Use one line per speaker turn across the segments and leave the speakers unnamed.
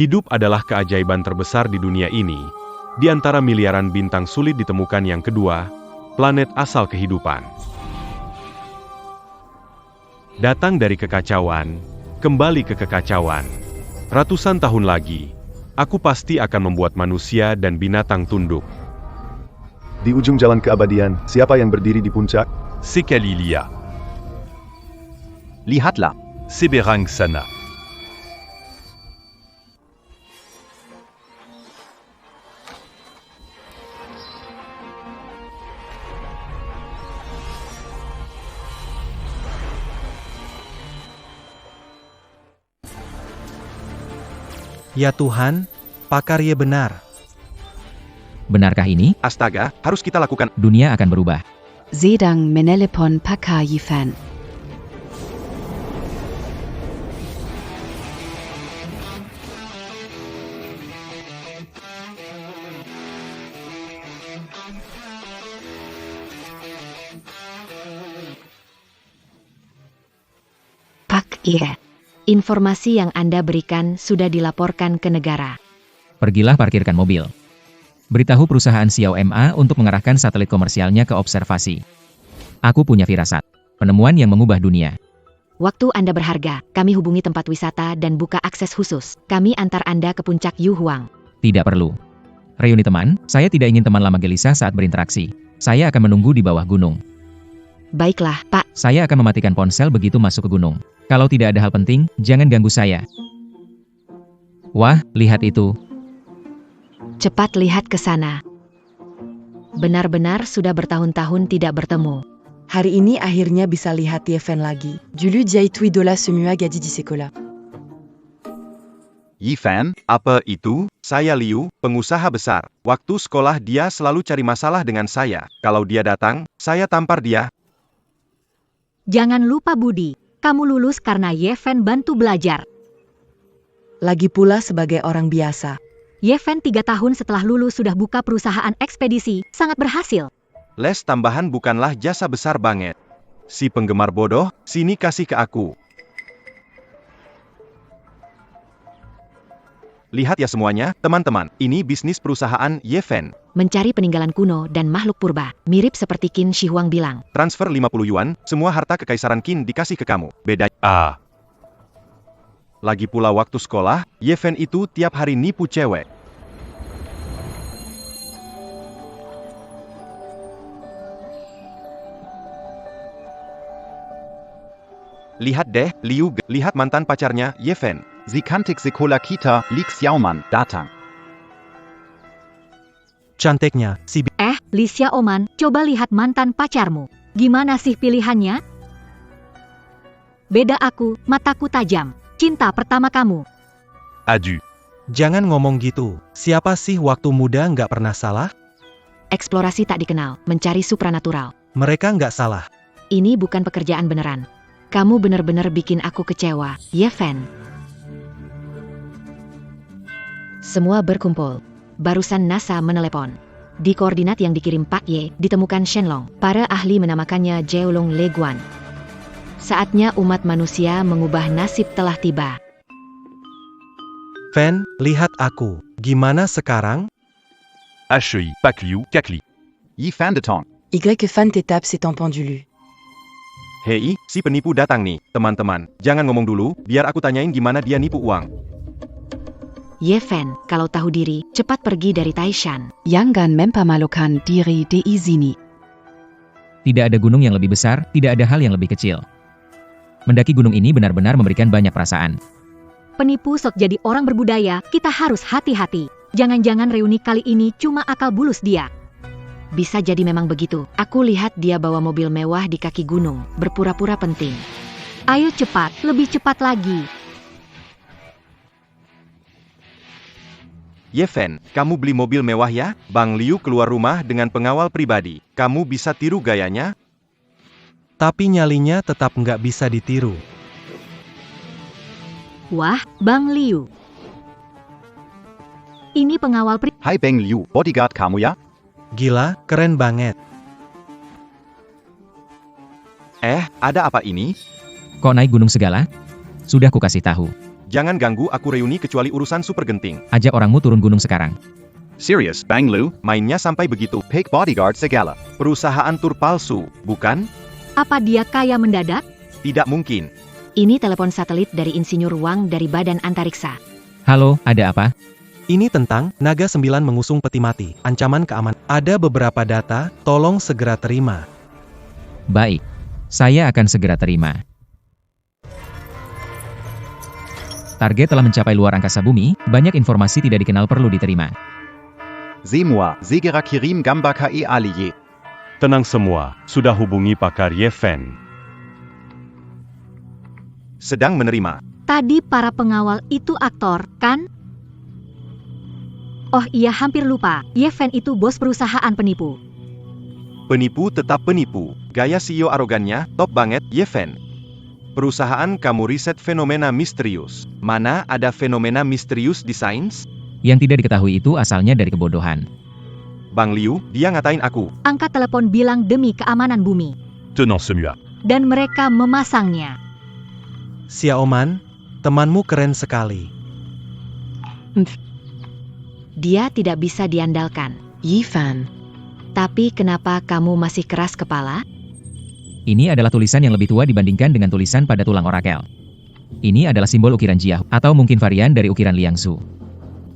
Hidup adalah keajaiban terbesar di dunia ini. Di antara miliaran bintang sulit ditemukan yang kedua, planet asal kehidupan. Datang dari kekacauan, kembali ke kekacauan. Ratusan tahun lagi, aku pasti akan membuat manusia dan binatang tunduk.
Di ujung jalan keabadian, siapa yang berdiri di puncak?
C'est Kalilia.
Lihatlah.
C'est Berang sana.
Ya Tuhan, Pakarye benar.
Benarkah ini?
Astaga, harus kita lakukan.
Dunia akan berubah.
Zedang Menelepon Pakayifan. Pak Ie. Informasi yang Anda berikan sudah dilaporkan ke negara.
Pergilah parkirkan mobil. Beritahu perusahaan Xiaomi untuk mengarahkan satelit komersialnya ke observasi. Aku punya firasat. Penemuan yang mengubah dunia.
Waktu Anda berharga, kami hubungi tempat wisata dan buka akses khusus. Kami antar Anda ke puncak Yu Huang.
Tidak perlu. Reuni teman, saya tidak ingin teman lama gelisah saat berinteraksi. Saya akan menunggu di bawah gunung.
Baiklah, Pak.
Saya akan mematikan ponsel begitu masuk ke gunung. Kalau tidak ada hal penting, jangan ganggu saya. Wah, lihat itu.
Cepat lihat ke sana. Benar-benar sudah bertahun-tahun tidak bertemu.
Hari ini akhirnya bisa lihat Yefen lagi. Dulu dia itu idola semua gadis di sekolah.
Yifan, apa itu? Saya Liu, pengusaha besar. Waktu sekolah dia selalu cari masalah dengan saya. Kalau dia datang, saya tampar dia.
Jangan lupa Budi, kamu lulus karena Yefen bantu belajar.
Lagi pula sebagai orang biasa.
Yefen 3 tahun setelah lulus sudah buka perusahaan ekspedisi, sangat berhasil.
Les tambahan bukanlah jasa besar banget. Si penggemar bodoh, sini kasih ke aku. Lihat ya semuanya, teman-teman, ini bisnis perusahaan Yefen.
Mencari peninggalan kuno dan makhluk purba, mirip seperti Qin Shi Huang bilang.
Transfer 50 yuan, semua harta kekaisaran Qin dikasih ke kamu. Beda. Lagi pula waktu sekolah, Yefen itu tiap hari nipu cewek. Lihat deh, Liu, lihat mantan pacarnya, Yefen.
Sie kantik sekolah kita, Li Xiaoman, datang.
Cantiknya, si
Li Xiaoman, coba lihat mantan pacarmu. Gimana sih pilihannya? Beda aku, mataku tajam. Cinta pertama kamu.
Adu.
Jangan ngomong gitu. Siapa sih waktu muda nggak pernah salah?
Eksplorasi tak dikenal, mencari supranatural.
Mereka nggak salah.
Ini bukan pekerjaan beneran. Kamu benar-benar bikin aku kecewa, Yefen. Semua berkumpul. Barusan NASA menelepon. Di koordinat yang dikirim Pak Ye, ditemukan Shenlong. Para ahli menamakannya Jeolong Leguan. Saatnya umat manusia mengubah nasib telah tiba.
Fen, lihat aku. Gimana sekarang?
Ashui, Pakliu, Kakli.
Yifan datang.
Y fan t'étape c'est en pendulu.
Hei, si penipu datang nih, teman-teman. Jangan ngomong dulu, biar aku tanyain gimana dia nipu uang.
Yefen, kalau tahu diri, cepat pergi dari Taishan.
Jangan mempermalukan diri di sini.
Tidak ada gunung yang lebih besar, tidak ada hal yang lebih kecil. Mendaki gunung ini benar-benar memberikan banyak perasaan.
Penipu sok jadi orang berbudaya, kita harus hati-hati. Jangan-jangan reuni kali ini cuma akal bulus dia.
Bisa jadi memang begitu. Aku lihat dia bawa mobil mewah di kaki gunung, berpura-pura penting.
Ayo cepat, lebih cepat lagi.
Yefen, kamu beli mobil mewah ya? Bang Liu keluar rumah dengan pengawal pribadi. Kamu bisa tiru gayanya?
Tapi nyalinya tetap nggak bisa ditiru.
Wah, Bang Liu. Ini pengawal pribadi.
Hai Bang Liu, bodyguard kamu ya?
Gila, keren banget.
Ada apa ini?
Kok naik gunung segala? Sudah kukasih tahu.
Jangan ganggu aku reuni kecuali urusan super genting.
Ajak orangmu turun gunung sekarang.
Serius, Bang Lu? Mainnya sampai begitu. Fake bodyguard segala. Perusahaan tur palsu, bukan?
Apa dia kaya mendadak?
Tidak mungkin.
Ini telepon satelit dari Insinyur Wang dari Badan Antariksa.
Halo, ada apa?
Ini tentang Naga 9 mengusung peti mati. Ancaman keamanan. Ada beberapa data, tolong segera terima.
Baik. Saya akan segera terima. Target telah mencapai luar angkasa bumi, banyak informasi tidak dikenal perlu diterima.
Zemua, Segera Kirim Gamba KE Aliye.
Tenang semua, sudah hubungi pakar Yefen.
Sedang menerima.
Tadi para pengawal itu aktor, kan? Oh iya, hampir lupa. Yefen itu bos perusahaan penipu.
Penipu tetap penipu. Gaya CEO arogannya, top banget, Yefen. Perusahaan kamu riset fenomena misterius. Mana ada fenomena misterius di sains?
Yang tidak diketahui itu asalnya dari kebodohan.
Bang Liu, dia ngatain aku.
Angkat telepon bilang demi keamanan bumi.
Tenang semua.
Dan mereka memasangnya.
Xiaoman, temanmu keren sekali.
Dia tidak bisa diandalkan.
Yifan.
Tapi kenapa kamu masih keras kepala?
Ini adalah tulisan yang lebih tua dibandingkan dengan tulisan pada tulang orakel. Ini adalah simbol ukiran Jiahu, atau mungkin varian dari ukiran Liangsu.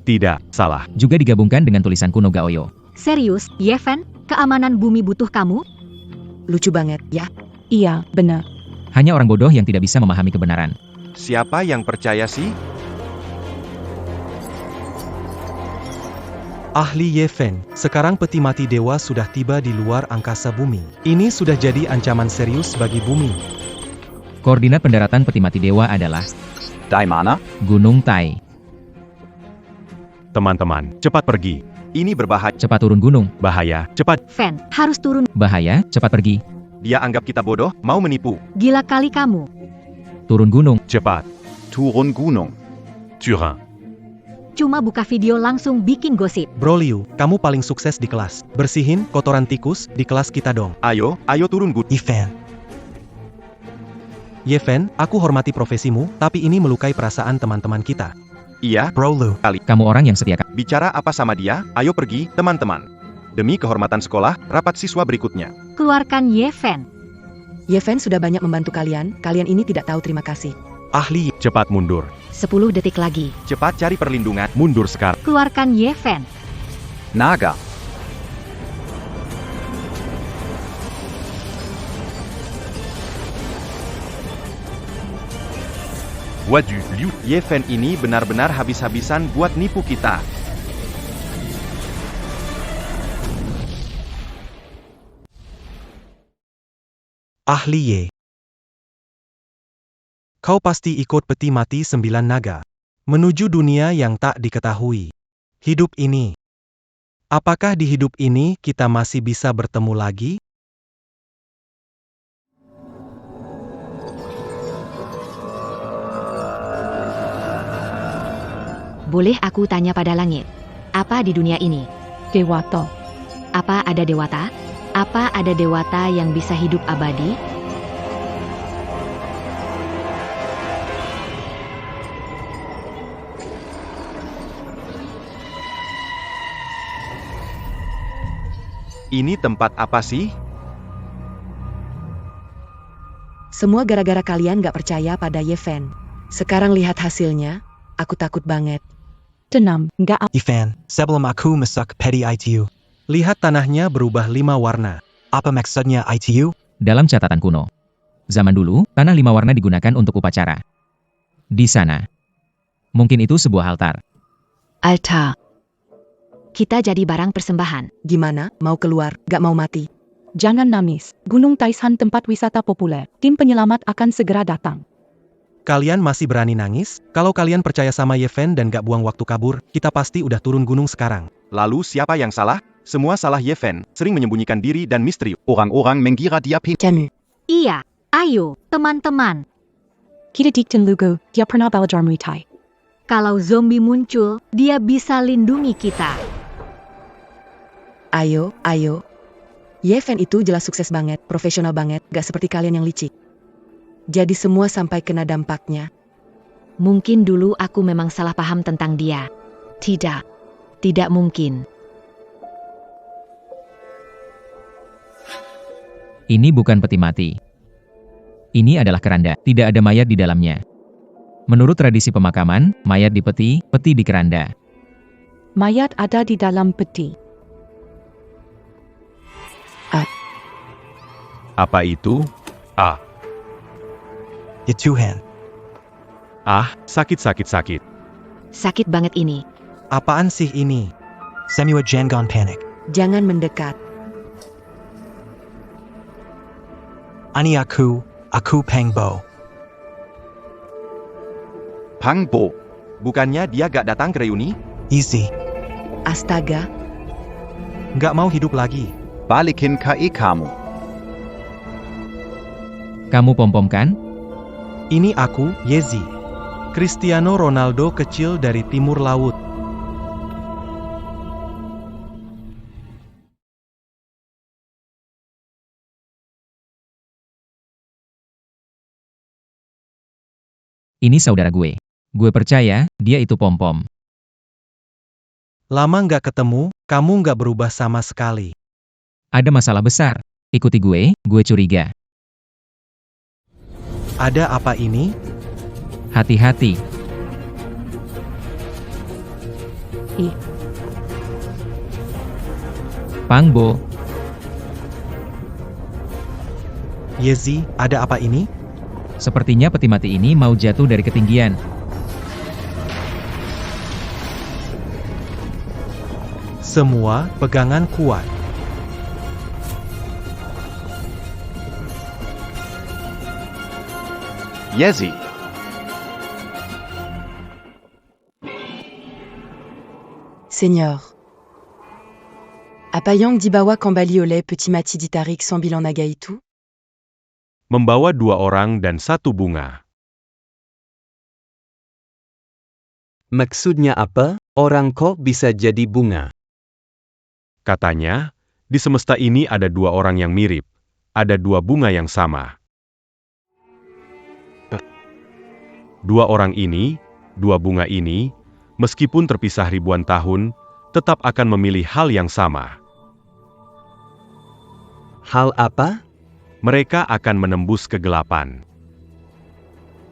Tidak, salah.
Juga digabungkan dengan tulisan kuno Gaoyo.
Serius, Yefen, keamanan bumi butuh kamu?
Lucu banget, ya?
Iya, benar.
Hanya orang bodoh yang tidak bisa memahami kebenaran.
Siapa yang percaya sih?
Ahli Yefen, sekarang peti mati dewa sudah tiba di luar angkasa bumi. Ini sudah jadi ancaman serius bagi bumi.
Koordinat pendaratan peti mati dewa adalah
Daimana?
Gunung Tai.
Teman-teman, cepat pergi.
Ini berbahaya.
Cepat turun gunung.
Bahaya, cepat.
Fen, harus turun.
Bahaya, cepat pergi.
Dia anggap kita bodoh, mau menipu.
Gila kali kamu.
Turun gunung.
Cepat.
Turun gunung.
Turin.
Cuma buka video langsung bikin gosip.
Bro Liu, kamu paling sukses di kelas. Bersihin kotoran tikus di kelas kita dong.
Ayo turun gunung.
Yefen. Yefen, aku hormati profesimu, tapi ini melukai perasaan teman-teman kita.
Iya,
Bro Liu.
Kamu orang yang setia.
bicara apa sama dia? Ayo pergi, teman-teman. Demi kehormatan sekolah, rapat siswa berikutnya.
Keluarkan Yefen.
Yefen sudah banyak membantu kalian, kalian ini tidak tahu terima kasih.
Ahli,
Cepat mundur.
10 detik lagi.
Cepat cari perlindungan.
Mundur sekarang.
Keluarkan Yefen.
Naga.
Waju, Liu.
Yefen ini benar-benar habis-habisan buat nipu kita.
Ahli Ye. Kau pasti ikut peti mati 9 naga. Menuju dunia yang tak diketahui. Hidup ini. Apakah di hidup ini kita masih bisa bertemu lagi?
Boleh aku tanya pada langit? Apa di dunia ini?
Dewata.
Apa ada dewata? Apa ada dewata yang bisa hidup abadi?
Ini tempat apa sih?
Semua gara-gara kalian gak percaya pada Yefen. Sekarang lihat hasilnya, aku takut banget.
Tenang, nggak
Ivan, sebelum aku masuk peti ITU. Lihat tanahnya berubah 5 warna. Apa maksudnya ITU?
Dalam catatan kuno. Zaman dulu, tanah 5 warna digunakan untuk upacara. Di sana. Mungkin itu sebuah altar.
Altar.
Kita jadi barang persembahan.
Gimana, mau keluar, gak mau mati?
Jangan nangis. Gunung Taisan tempat wisata populer. Tim penyelamat akan segera datang.
Kalian masih berani nangis? Kalau kalian percaya sama Yefen dan gak buang waktu kabur, kita pasti udah turun gunung sekarang.
Lalu siapa yang salah? Semua salah Yefen, sering menyembunyikan diri dan misteri. Orang-orang mengira dia
Camus.
Iya, ayo, teman-teman.
Kita dikten Lugo, dia pernah belajar Muay Thai.
Kalau zombie muncul, dia bisa lindungi kita.
Ayo. Yefen itu jelas sukses banget, profesional banget, gak seperti kalian yang licik. Jadi semua sampai kena dampaknya.
Mungkin dulu aku memang salah paham tentang dia. Tidak mungkin.
Ini bukan peti mati. Ini adalah keranda, tidak ada mayat di dalamnya. Menurut tradisi pemakaman, mayat di peti, peti di keranda.
Mayat ada di dalam peti.
Apa itu?
Ya Tuhan,
Sakit.
Sakit banget ini.
apaan sih ini? Samuel jangan panik.
Jangan mendekat.
Ani aku Pangbo.
Pangbo, bukannya dia gak datang ke reuni?
Easy,
Astaga,
nggak mau hidup lagi.
Balikin KI kamu.
Kamu pom-pom kan?
Ini aku, Yezi. Cristiano Ronaldo kecil dari timur laut.
Ini saudara gue. Gue percaya, dia itu pom-pom.
Lama nggak ketemu, kamu nggak berubah sama sekali.
Ada masalah besar. Ikuti gue curiga.
Ada apa ini?
Hati-hati. Pangbo,
Yezi, ada apa ini?
sepertinya peti mati ini mau jatuh dari ketinggian.
Semua pegangan kuat.
Yezi.
Seigneur. Apa yang dibawa kembali oleh Petit Mati ditarik sambil naga itu?
Membawa 2 orang dan 1 bunga.
Maksudnya apa? Orang kok bisa jadi bunga?
Katanya, di semesta ini ada 2 orang yang mirip. Ada 2 bunga yang sama. 2 orang ini, 2 bunga ini, meskipun terpisah ribuan tahun, tetap akan memilih hal yang sama.
Hal apa?
Mereka akan menembus kegelapan.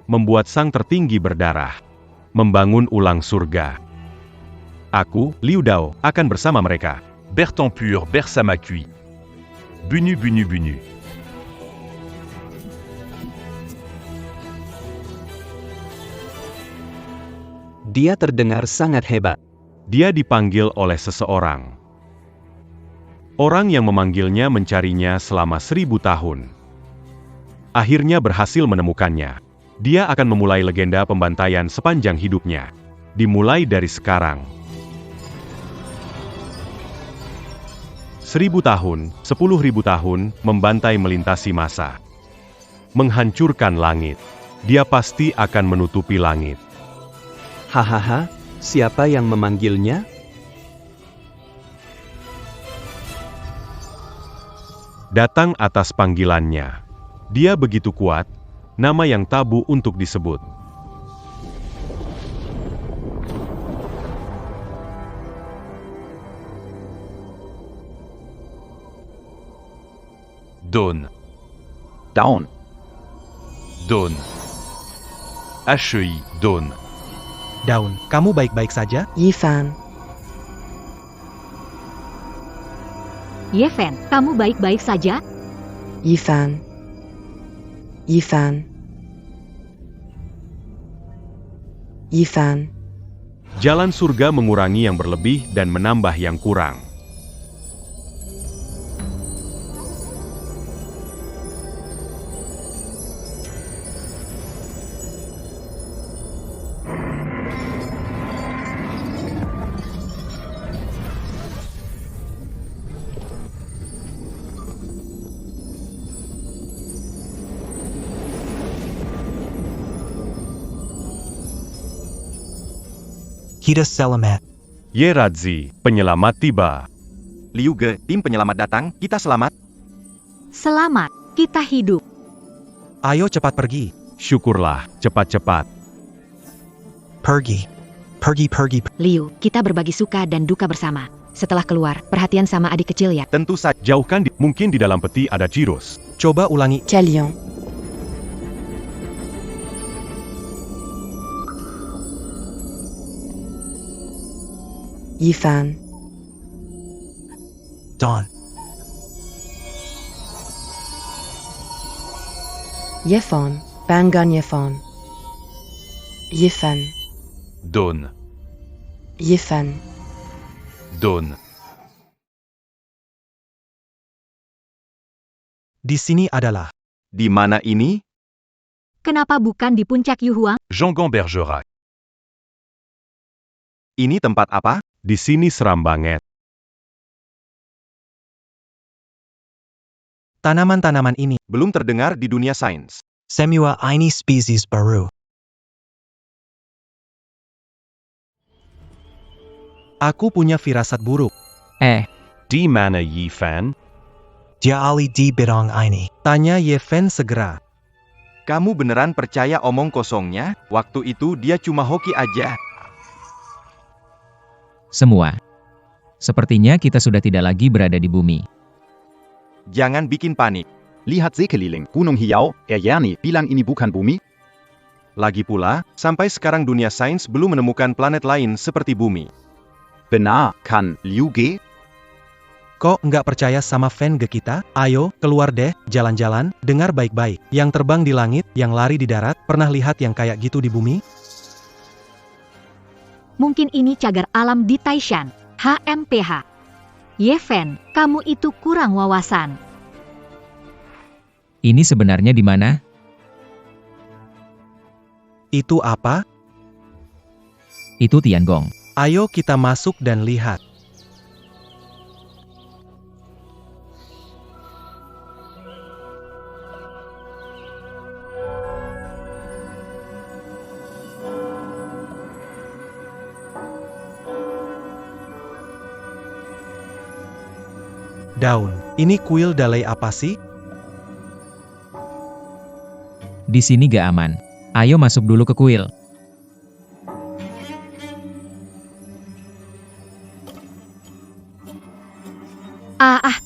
Membuat sang tertinggi berdarah. Membangun ulang surga. Aku, Liu Dao, akan bersama mereka.
Bertan pur, bersama kui. Bunu.
Dia terdengar sangat hebat.
Dia dipanggil oleh seseorang. Orang yang memanggilnya mencarinya selama 1000 tahun. Akhirnya berhasil menemukannya. Dia akan memulai legenda pembantaian sepanjang hidupnya. Dimulai dari sekarang. 1000 tahun, 10.000 tahun, membantai melintasi masa. Menghancurkan langit. Dia pasti akan menutupi langit.
Hahaha, siapa yang memanggilnya?
Datang atas panggilannya. Dia begitu kuat, nama yang tabu untuk disebut.
Dawn.
Down.
Dawn. HEI, Dawn.
Daun, kamu baik-baik saja?
Yifan.
Yefen, kamu baik-baik saja?
Yifan.
Jalan surga mengurangi yang berlebih dan menambah yang kurang.
Kita selamat.
Yeradzi, penyelamat tiba.
Liu Ge, tim penyelamat datang, kita selamat.
Selamat, kita hidup.
Ayo cepat pergi.
Syukurlah, cepat-cepat.
Pergi. Pergi.
Liu, kita berbagi suka dan duka bersama. Setelah keluar, perhatian sama adik kecil ya.
Tentu saja.
Jauhkan mungkin di dalam peti ada Cirrus.
Coba ulangi.
Calion. Yifan.
Dawn.
Yefon. Bangan Yefon. Yifan.
Dawn.
Yifan.
Dawn.
Di sini adalah.
Di mana ini?
Kenapa bukan di puncak Yuhuang?
Jangan Bergerac.
Ini tempat apa?
Di sini seram banget.
Tanaman-tanaman ini.
Belum terdengar di dunia sains.
Semua ini spesies baru. Aku punya firasat buruk.
Di mana Yifan?
Dia ahli di bidang ini. Tanya Yefen segera.
Kamu beneran percaya omong kosongnya? Waktu itu dia cuma hoki aja.
Semua. Sepertinya kita sudah tidak lagi berada di bumi.
Jangan bikin panik.
Lihat sekeliling, Gunung Hiau, Yerni, bilang ini bukan bumi?
Lagi pula, sampai sekarang dunia sains belum menemukan planet lain seperti bumi.
Benar, kan, Liu Ge?
Kok nggak percaya sama fan ge kita? Ayo, keluar deh, jalan-jalan, dengar baik-baik. Yang terbang di langit, yang lari di darat, pernah lihat yang kayak gitu di bumi?
Mungkin ini cagar alam di Taishan. HMPH. Yefen, kamu itu kurang wawasan.
Ini sebenarnya di mana?
Itu apa?
Itu Tiangong.
Ayo kita masuk dan lihat. Daun, ini kuil dalai apa sih?
Di sini gak aman. Ayo masuk dulu ke kuil.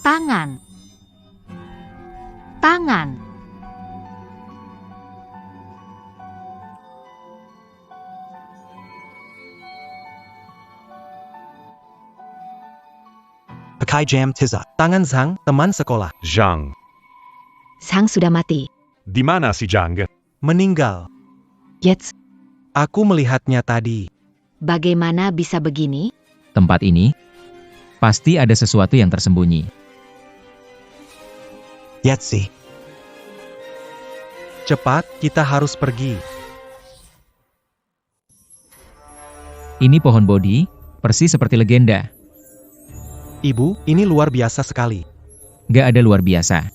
Tangan. Tangan.
Pakai jam tiza. Tangan Zhang, teman sekolah.
Zhang.
Sang sudah mati.
Di mana si Zhang?
Meninggal.
Jetzt.
Aku melihatnya tadi.
Bagaimana bisa begini?
Tempat ini? Pasti ada sesuatu yang tersembunyi.
Yetsi. Cepat, kita harus pergi.
Ini pohon bodi, persis seperti legenda.
Ibu, ini luar biasa sekali.
Gak ada luar biasa.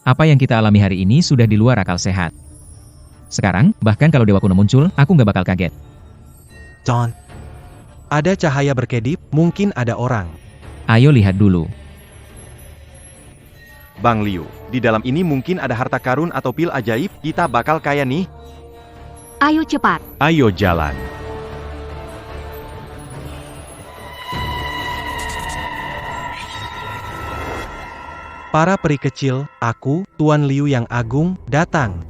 Apa yang kita alami hari ini sudah di luar akal sehat. Sekarang, bahkan kalau Dewa Kuno muncul, aku gak bakal kaget.
John. Ada cahaya berkedip, mungkin ada orang.
Ayo lihat dulu.
Bang Liu, di dalam ini mungkin ada harta karun atau pil ajaib, kita bakal kaya nih.
Ayo cepat.
Ayo jalan.
Para peri kecil, aku, Tuan Liu yang agung, datang.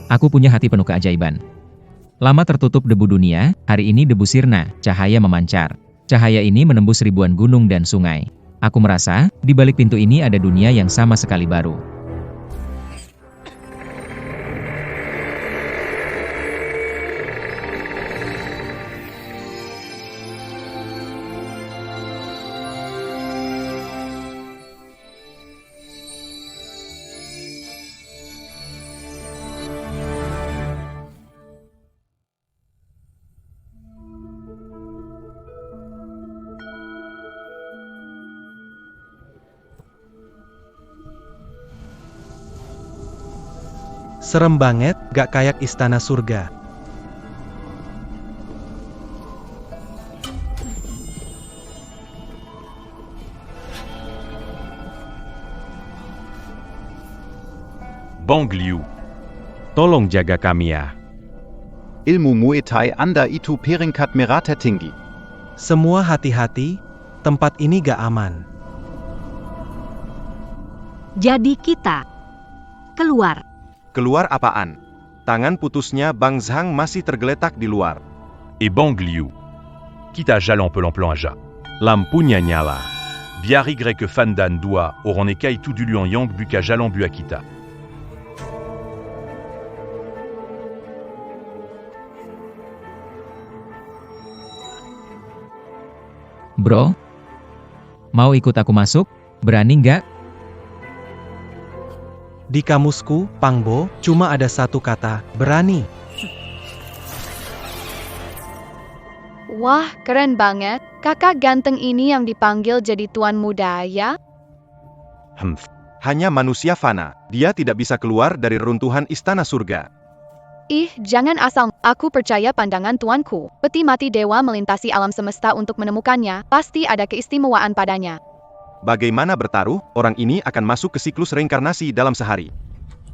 Aku punya hati penuh keajaiban. Lama tertutup debu dunia, hari ini debu sirna, cahaya memancar. Cahaya ini menembus ribuan gunung dan sungai. Aku merasa, di balik pintu ini ada dunia yang sama sekali baru.
Serem banget, gak kayak istana surga.
Bang Liu.
Tolong jaga kami ya.
Ilmu Muay Thai Anda itu peringkat merah tertinggi.
Semua hati-hati, tempat ini gak aman.
Jadi kita keluar.
Keluar apaan? Tangan putusnya Bang Zhang masih tergeletak di luar.
Et Bang Liu. Kita jalan pelan-pelan aja.
Lampunya nyala.
Biar Y Fandan Dua, Oronekai tout du Luan Yang Buka Jalan Bu Akita.
Bro, mau ikut aku masuk? Berani nggak?
Di kamusku, Pangbo, cuma ada satu kata, berani.
Wah, keren banget. Kakak ganteng ini yang dipanggil jadi tuan muda ya?
Hanya manusia fana. Dia tidak bisa keluar dari runtuhan istana surga.
Ih, jangan asal. Aku percaya pandangan tuanku. Peti mati dewa melintasi alam semesta untuk menemukannya. Pasti ada keistimewaan padanya.
Bagaimana bertaruh, orang ini akan masuk ke siklus reinkarnasi dalam sehari.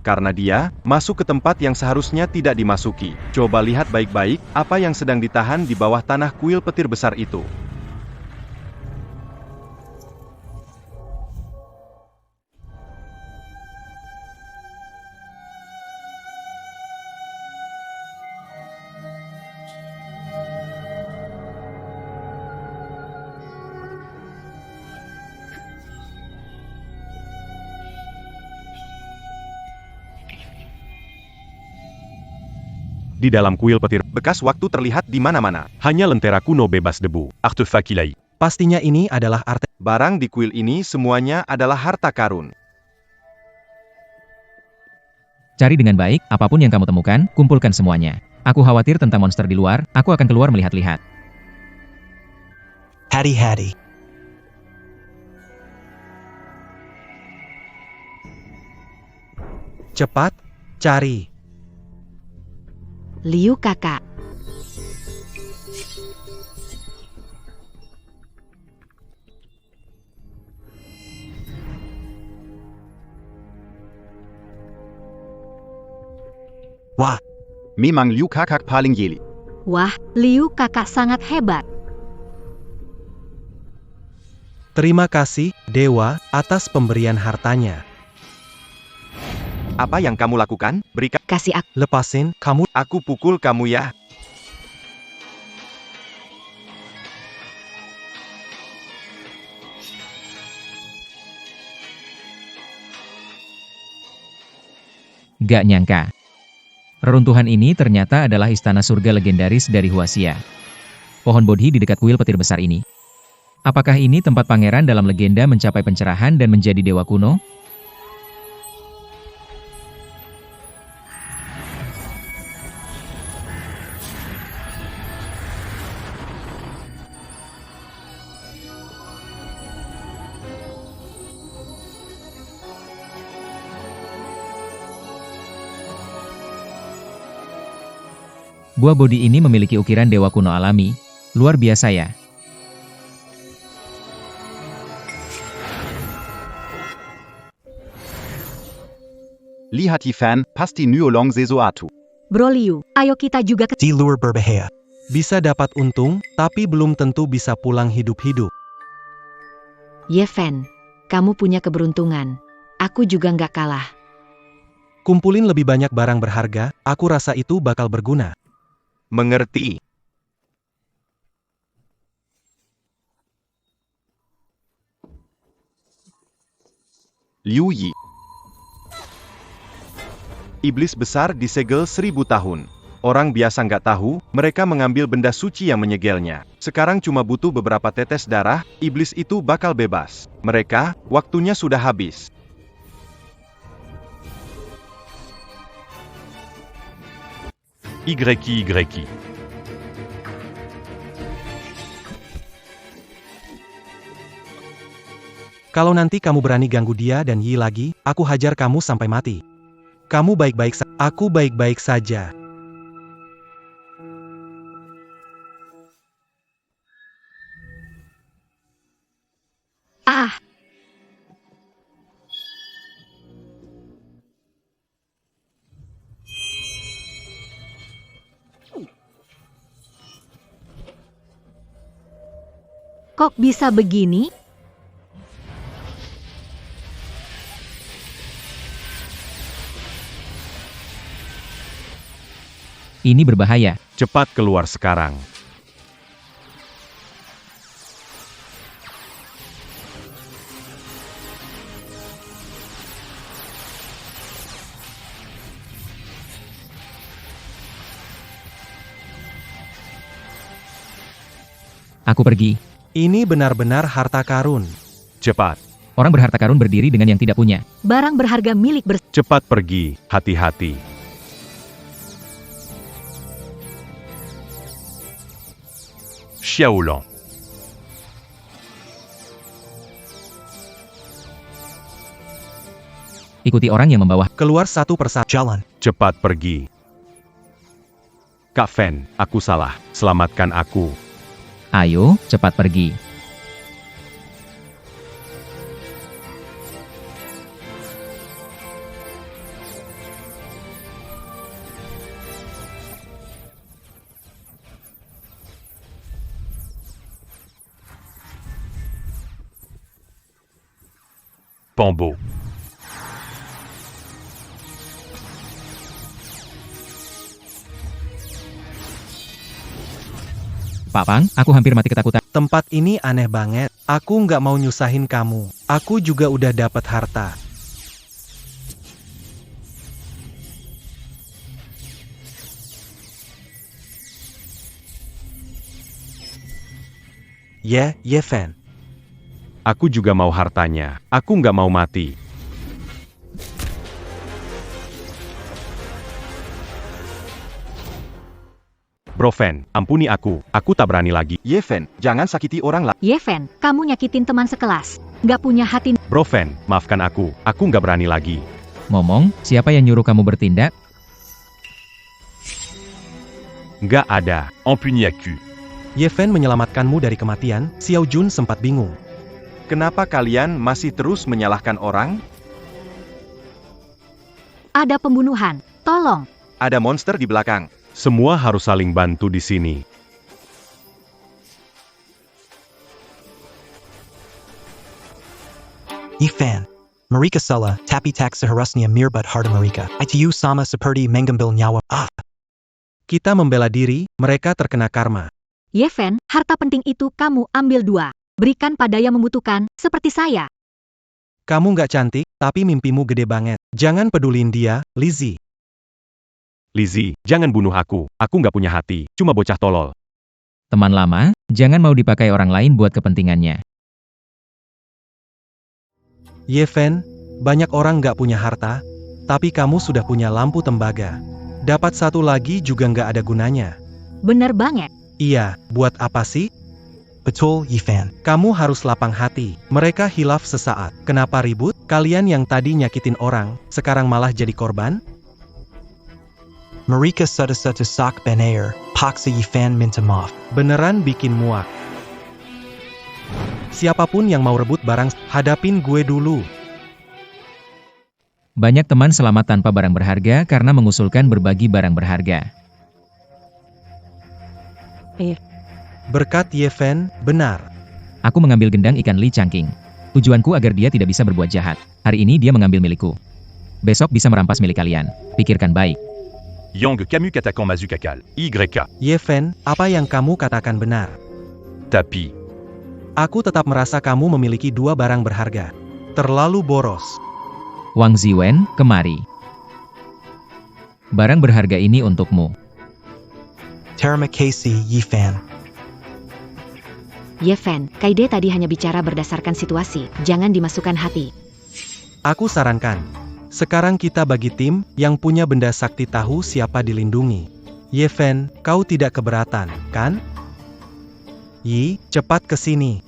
Karena dia masuk ke tempat yang seharusnya tidak dimasuki. Coba lihat baik-baik apa yang sedang ditahan di bawah tanah kuil petir besar itu.
Di dalam kuil petir,
Bekas waktu terlihat di mana-mana.
hanya lentera kuno bebas debu.
Artefact Ilaï.
Pastinya ini adalah
Barang di kuil ini semuanya adalah harta karun.
Cari dengan baik, apapun yang kamu temukan, kumpulkan semuanya. Aku khawatir tentang monster di luar, aku akan keluar melihat-lihat.
Hati-hati. Cepat, cari.
Liu kakak.
Wah, memang Liu kakak paling jeli.
Wah, Liu kakak sangat hebat.
Terima kasih, Dewa, atas pemberian hartanya.
Apa yang kamu lakukan? Berikan.
Kasih aku.
Lepasin, kamu.
Aku pukul kamu ya.
Gak nyangka. Reruntuhan ini ternyata adalah istana surga legendaris dari Huaxia. Pohon Bodhi di dekat kuil petir besar ini. Apakah ini tempat pangeran dalam legenda mencapai pencerahan dan menjadi dewa kuno? Buah Bodhi ini memiliki ukiran dewa kuno alami. Luar biasa ya.
Lihat Fan, pasti Nyolong sesuatu.
Bro Liu, ayo kita juga ke...
Di luar berbahaya. Bisa dapat untung, tapi belum tentu bisa pulang hidup-hidup.
Ye Fan, kamu punya keberuntungan. Aku juga nggak kalah.
Kumpulin lebih banyak barang berharga, aku rasa itu bakal berguna.
Mengerti. Liu Yi. Iblis besar disegel 1000 tahun. Orang biasa nggak tahu, mereka mengambil benda suci yang menyegelnya. Sekarang cuma butuh beberapa tetes darah, iblis itu bakal bebas. Mereka, waktunya sudah habis.
YI.
Kalau nanti kamu berani ganggu dia dan Yi lagi, aku hajar kamu sampai mati. Kamu baik-baik saja. Aku baik-baik saja.
Ah, Kok bisa begini?
Ini berbahaya.
Cepat keluar sekarang.
Aku pergi.
Ini benar-benar harta karun.
Cepat.
Orang berharta karun berdiri dengan yang tidak punya.
Barang berharga milik
Cepat pergi, hati-hati.
Xiaolong.
Ikuti orang yang membawa.
Keluar satu persatu. Jalan.
Cepat pergi. Kak Fen, aku salah. Selamatkan aku.
Ayo, cepat pergi.
Pambo.
Pak Pang, aku hampir mati ketakutan.
Tempat ini aneh banget. Aku nggak mau nyusahin kamu. Aku juga udah dapat harta. Ye Fen.
Aku juga mau hartanya. Aku nggak mau mati. Bro Fen, ampuni aku. Aku tak berani lagi.
Ye Fen, jangan sakiti orang lain.
Ye Fen, kamu nyakitin teman sekelas. Nggak punya hati.
Bro Fen, maafkan aku. Aku nggak berani lagi.
Ngomong, siapa yang nyuruh kamu bertindak?
Nggak ada.
Ampuni aku.
Ye Fen menyelamatkanmu dari kematian. Xiao Jun sempat bingung.
Kenapa kalian masih terus menyalahkan orang?
Ada pembunuhan. Tolong.
Ada monster di belakang.
Semua harus saling bantu di sini.
Ifan. Marika Sala, tapi tak seharusnya mirbat harta Marika. Itu sama seperti mengambil nyawa.
Kita membela diri, mereka terkena karma.
Ye Fen, harta penting itu kamu ambil 2. Berikan pada yang membutuhkan, seperti saya.
Kamu nggak cantik, tapi mimpimu gede banget. Jangan pedulin dia, Lizzie.
Lizzie, jangan bunuh aku. Aku nggak punya hati, cuma bocah tolol.
Teman lama, jangan mau dipakai orang lain buat kepentingannya.
Ye Fen, banyak orang nggak punya harta, tapi kamu sudah punya lampu tembaga. Dapat satu lagi juga nggak ada gunanya.
Bener banget.
Iya, buat apa sih?
Betul, Ifan.
Kamu harus lapang hati. Mereka hilaf sesaat. Kenapa ribut? Kalian yang tadi nyakitin orang, sekarang malah jadi korban?
Marika sudah sak benar, paksa Ifan minta maaf.
Beneran bikin muak. Siapapun yang mau rebut barang, hadapin gue dulu.
Banyak teman selamat tanpa barang berharga karena mengusulkan berbagi barang berharga.
Berkat Ye Fen, benar.
Aku mengambil gendang ikan Li Changqing. Tujuanku agar dia tidak bisa berbuat jahat. Hari ini dia mengambil milikku. Besok bisa merampas milik kalian. Pikirkan baik.
Yang Kamuk attaquant Mazukakal. YK.
Ye Fen, apa yang kamu katakan benar.
Tapi.
Aku tetap merasa kamu memiliki 2 barang berharga. Terlalu boros.
Wang Ziwen, kemari. Barang berharga ini untukmu.
Terima kasih, Yifan.
Ye Fen, Kaide tadi hanya bicara berdasarkan situasi, jangan dimasukkan hati.
Aku sarankan. Sekarang kita bagi tim, yang punya benda sakti tahu siapa dilindungi. Ye Fen, kau tidak keberatan, kan? Yi, cepat ke sini.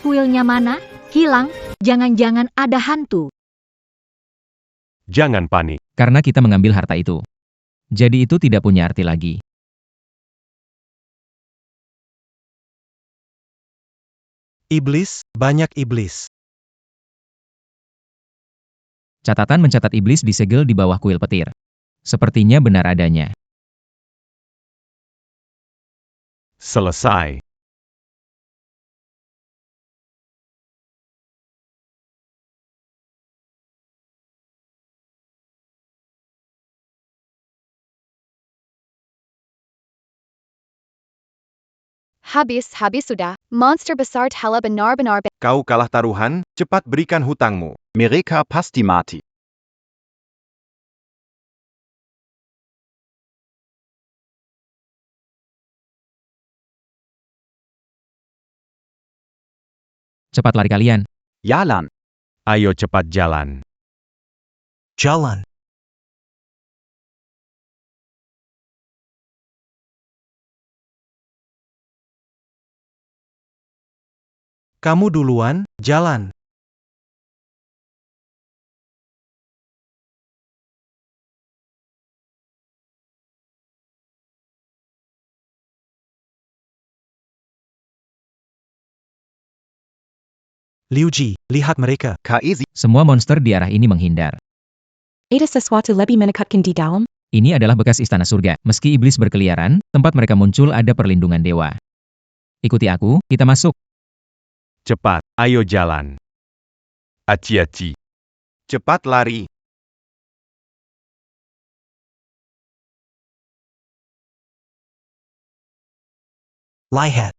Kuilnya mana? Hilang? Jangan-jangan ada hantu.
Jangan panik.
Karena kita mengambil harta itu. Jadi itu tidak punya arti lagi.
Iblis, banyak iblis.
Catatan mencatat iblis disegel di bawah kuil petir. Sepertinya benar adanya.
Selesai.
Habis sudah. Monster besar telah benar-benar
Kau kalah taruhan, cepat berikan hutangmu.
Mereka pasti mati.
Cepat lari kalian.
Jalan.
Ayo cepat jalan.
Jalan.
Kamu duluan, jalan. Liu Ji, lihat mereka.
Kaezi.
Semua monster di arah ini menghindar.
Ada sesuatu lebih menakutkan di dalam?
Ini adalah bekas istana surga. Meski iblis berkeliaran, tempat mereka muncul ada perlindungan dewa. Ikuti aku, kita masuk.
Cepat, ayo jalan.
Hati-hati.
Cepat lari.
Lihat.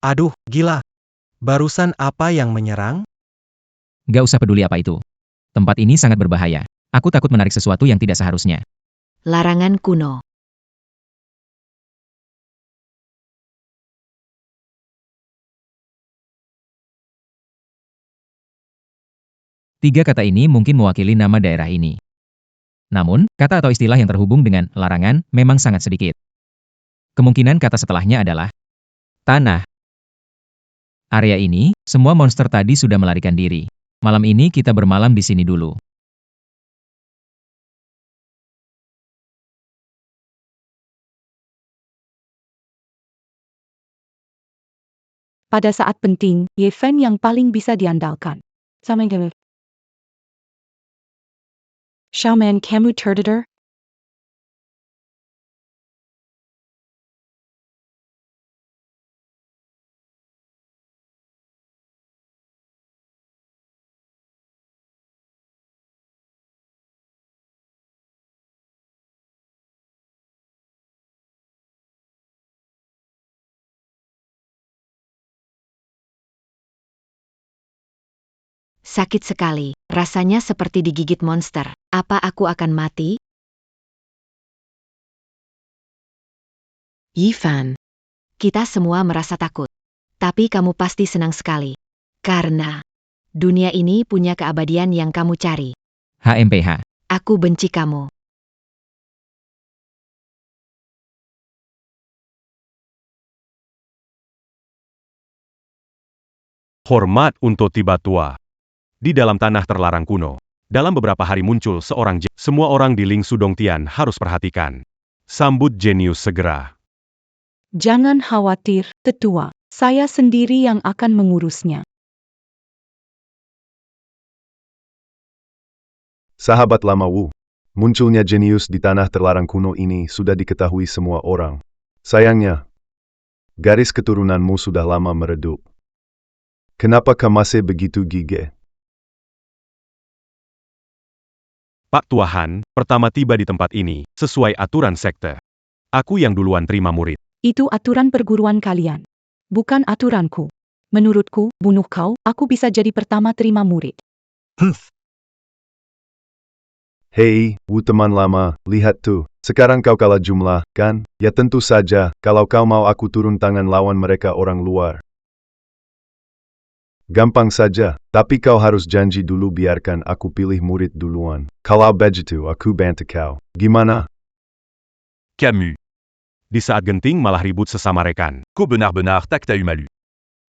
Aduh, gila. Barusan apa yang menyerang?
Gak usah peduli apa itu. Tempat ini sangat berbahaya. Aku takut menarik sesuatu yang tidak seharusnya.
Larangan kuno.
Tiga kata ini mungkin mewakili nama daerah ini. Namun, kata atau istilah yang terhubung dengan larangan memang sangat sedikit. Kemungkinan kata setelahnya adalah tanah. Area ini, semua monster tadi sudah melarikan diri. Malam ini kita bermalam di sini dulu.
Pada saat penting, Yefen yang paling bisa diandalkan. Sama yang Shaman kamu tertidur?
Sakit sekali, rasanya seperti digigit monster. Apa aku akan mati? Yifan. Kita semua merasa takut. Tapi kamu pasti senang sekali. Karena dunia ini punya keabadian yang kamu cari.
HMPH.
Aku benci kamu.
Hormat untuk tiba tua. Di dalam tanah terlarang kuno. Dalam beberapa hari muncul seorang semua orang di Ling Sudongtian harus perhatikan. Sambut jenius segera.
Jangan khawatir, tetua. Saya sendiri yang akan mengurusnya.
Sahabat lama Wu. Munculnya jenius di tanah terlarang kuno ini sudah diketahui semua orang. Sayangnya, garis keturunanmu sudah lama meredup. Kenapa kau masih begitu gigih?
Pak Tuahan, pertama tiba di tempat ini, sesuai aturan sekte. Aku yang duluan terima murid.
Itu aturan perguruan kalian. Bukan aturanku. Menurutku, bunuh kau, aku bisa jadi pertama terima murid.
Hei, Wu teman lama, lihat tuh. Sekarang kau kalah jumlah, kan? Ya tentu saja, kalau kau mau aku turun tangan lawan mereka orang luar. Gampang saja, tapi kau harus janji dulu biarkan aku pilih murid duluan. Kalau begitu aku bantu kau. Gimana?
Camus.
Di saat genting malah ribut sesama rekan.
Ko benar-benar tak tahu malu.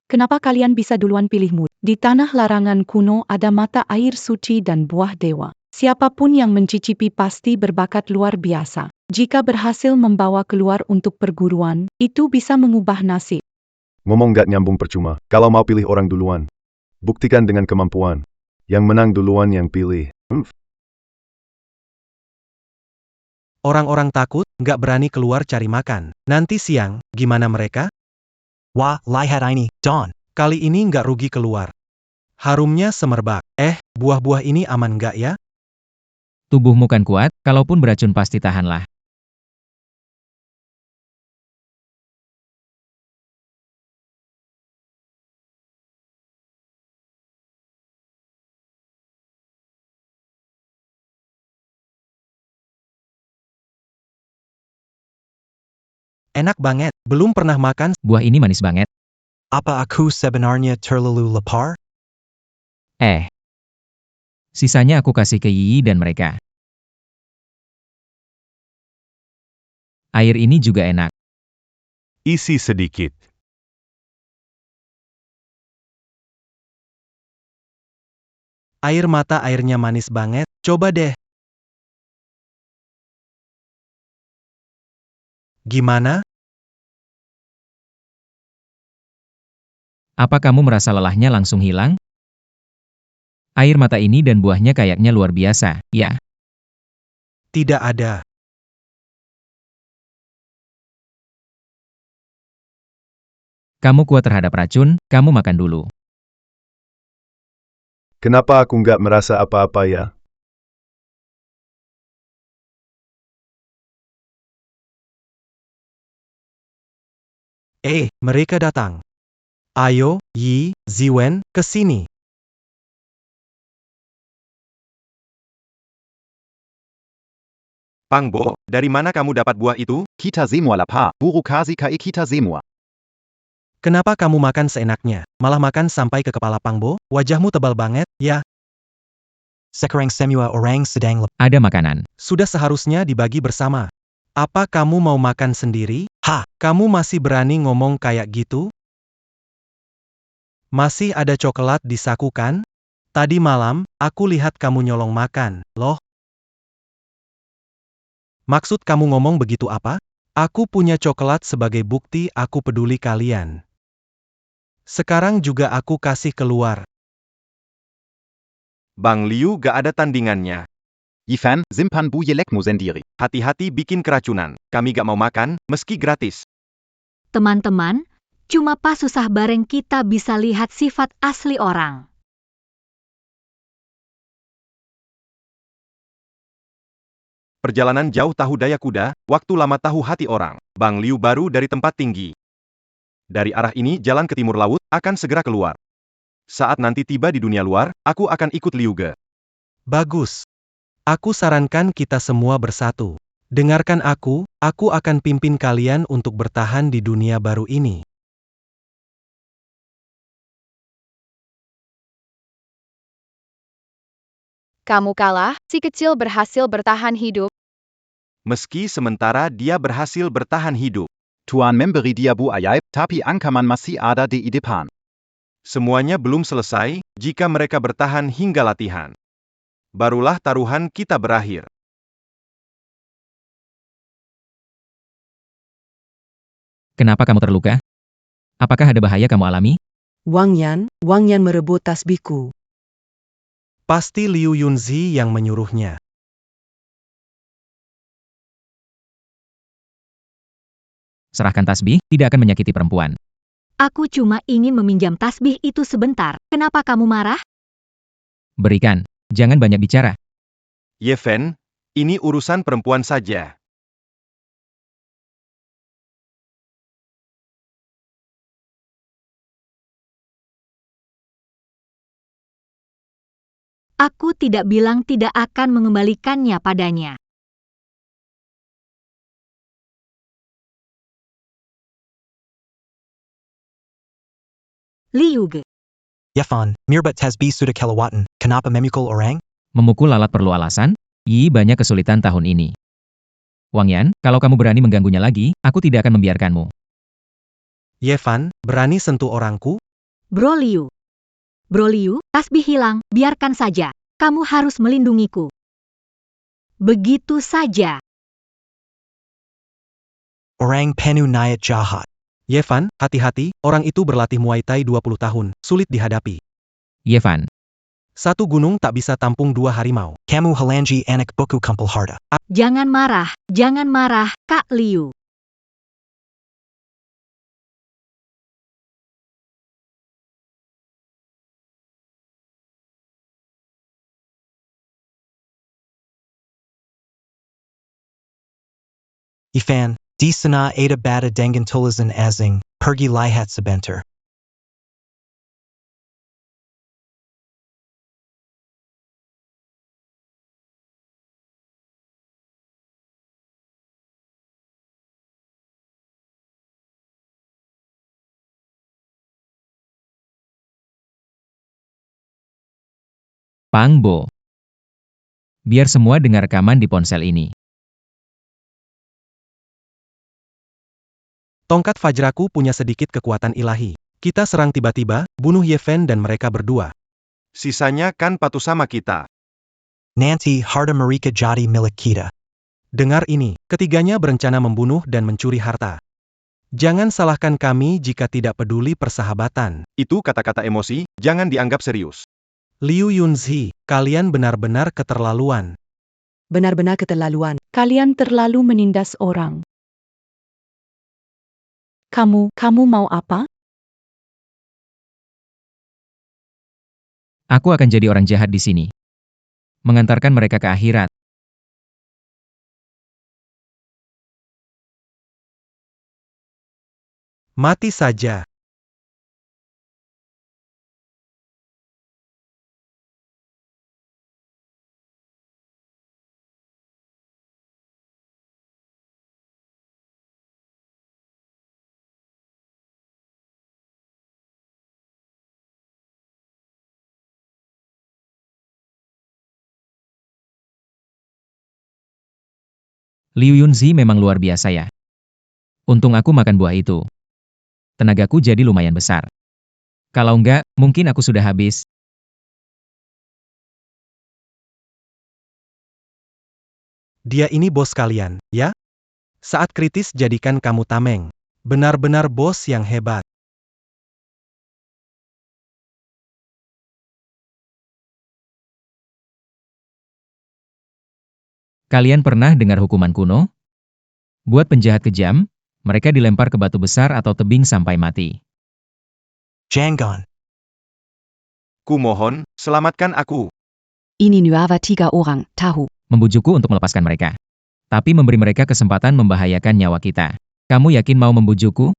Kenapa kalian bisa duluan pilih murid? Di tanah larangan kuno ada mata air suci dan buah dewa. Siapapun yang mencicipi pasti berbakat luar biasa. Jika berhasil membawa keluar untuk perguruan, itu bisa mengubah nasib.
Ngomong gak nyambung percuma. Kalau mau pilih orang duluan, buktikan dengan kemampuan. Yang menang duluan yang pilih.
Orang-orang takut, nggak berani keluar cari makan. Nanti siang, gimana mereka?
Wah, lihat ini, Don.
Kali ini nggak rugi keluar. Harumnya semerbak. Buah-buah ini aman nggak ya?
Tubuhmu kan kuat, kalaupun beracun pasti tahanlah.
Enak banget, belum pernah makan.
Buah ini manis banget.
Apa aku sebenarnya terlalu lapar?
Sisanya aku kasih ke Yi dan mereka. Air ini juga enak.
Isi sedikit.
Air mata airnya manis banget, coba deh. Gimana?
Apa kamu merasa lelahnya langsung hilang? Air mata ini dan buahnya kayaknya luar biasa, ya.
Tidak ada.
Kamu kuat terhadap racun, kamu makan dulu.
Kenapa aku nggak merasa apa-apa ya?
Mereka datang. Ayo, Yi, Ziwen, ke sini.
Pangbo, dari mana kamu dapat buah itu?
Kita semua lapar, buru kasih ke kita semua.
Kenapa kamu makan seenaknya? Malah makan sampai ke kepala Pangbo? Wajahmu tebal banget, ya?
Sekarang semua orang sedang lapar.
Ada makanan.
Sudah seharusnya dibagi bersama. Apa kamu mau makan sendiri? Kamu masih berani ngomong kayak gitu? Masih ada coklat di saku kan? Tadi malam, aku lihat kamu nyolong makan, loh. Maksud kamu ngomong begitu apa? Aku punya coklat sebagai bukti aku peduli kalian. Sekarang juga aku kasih keluar.
Bang Liu gak ada tandingannya.
Yifan, simpan bu yelekmu sendiri.
Hati-hati bikin keracunan. Kami gak mau makan, meski gratis.
Teman-teman, cuma pas susah bareng kita bisa lihat sifat asli orang.
Perjalanan jauh tahu daya kuda, waktu lama tahu hati orang. Bang Liu baru dari tempat tinggi. Dari arah ini jalan ke timur laut, akan segera keluar. Saat nanti tiba di dunia luar, aku akan ikut Liu Ge.
Bagus. Aku sarankan kita semua bersatu. Dengarkan aku akan pimpin kalian untuk bertahan di dunia baru ini.
Kamu kalah, si kecil berhasil bertahan hidup.
Meski sementara dia berhasil bertahan hidup.
Tuan memberi dia bu ajaib, tapi ancaman masih ada di depan.
Semuanya belum selesai, jika mereka bertahan hingga latihan. Barulah taruhan kita berakhir.
Kenapa kamu terluka? Apakah ada bahaya kamu alami?
Wang Yan merebut tasbihku.
Pasti Liu Yunzi yang menyuruhnya.
Serahkan tasbih, tidak akan menyakiti perempuan.
Aku cuma ingin meminjam tasbih itu sebentar. Kenapa kamu marah?
Berikan, jangan banyak bicara.
Ye Fen, ini urusan perempuan saja.
Aku tidak bilang tidak akan mengembalikannya padanya. Liu Ge.
Yefan, Mirbut Tasbi Suda Kelawatan, Kenapa Memukul Orang?
Memukul lalat perlu alasan? Yi banyak kesulitan tahun ini. Wang Yan, kalau kamu berani mengganggunya lagi, aku tidak akan membiarkanmu.
Yefan, berani sentuh orangku?
Bro Liu. Bro Liu, tasbih hilang, biarkan saja. Kamu harus melindungiku. Begitu saja.
Orang Penu Nayat Jahat.
Yefan, hati-hati, orang itu berlatih Muay Thai 20 tahun, sulit dihadapi.
Yefan.
Satu gunung tak bisa tampung dua harimau.
Kamu Halangi Anak Buku Kumpul Harta.
Jangan marah, Kak Liu.
Ifan, di sana ada bata dengan tulisan asing, pergi lihat sebentar.
Pang Bo. Biar semua dengar rekaman di ponsel ini.
Tongkat Fajraku punya sedikit kekuatan ilahi. Kita serang tiba-tiba, bunuh Yefen dan mereka berdua.
Sisanya kan patuh sama kita.
Nanti harta mereka jadi milik kita.
Dengar ini, ketiganya berencana membunuh dan mencuri harta. Jangan salahkan kami jika tidak peduli persahabatan.
Itu kata-kata emosi, jangan dianggap serius.
Liu Yunzi, kalian benar-benar keterlaluan.
Benar-benar keterlaluan.
Kalian terlalu menindas orang. Kamu mau apa?
Aku akan jadi orang jahat di sini. Mengantarkan mereka ke akhirat.
Mati saja.
Liu Yunzi memang luar biasa ya. Untung aku makan buah itu. Tenagaku jadi lumayan besar. Kalau enggak, mungkin aku sudah habis.
Dia ini bos kalian, ya? Saat kritis jadikan kamu tameng. Benar-benar bos yang hebat.
Kalian pernah dengar hukuman kuno? Buat penjahat kejam, mereka dilempar ke batu besar atau tebing sampai mati.
Jangan.
Kumohon, selamatkan aku.
Ini nuava tiga orang, tahu.
Membujukku untuk melepaskan mereka. Tapi memberi mereka kesempatan membahayakan nyawa kita. Kamu yakin mau membujukku?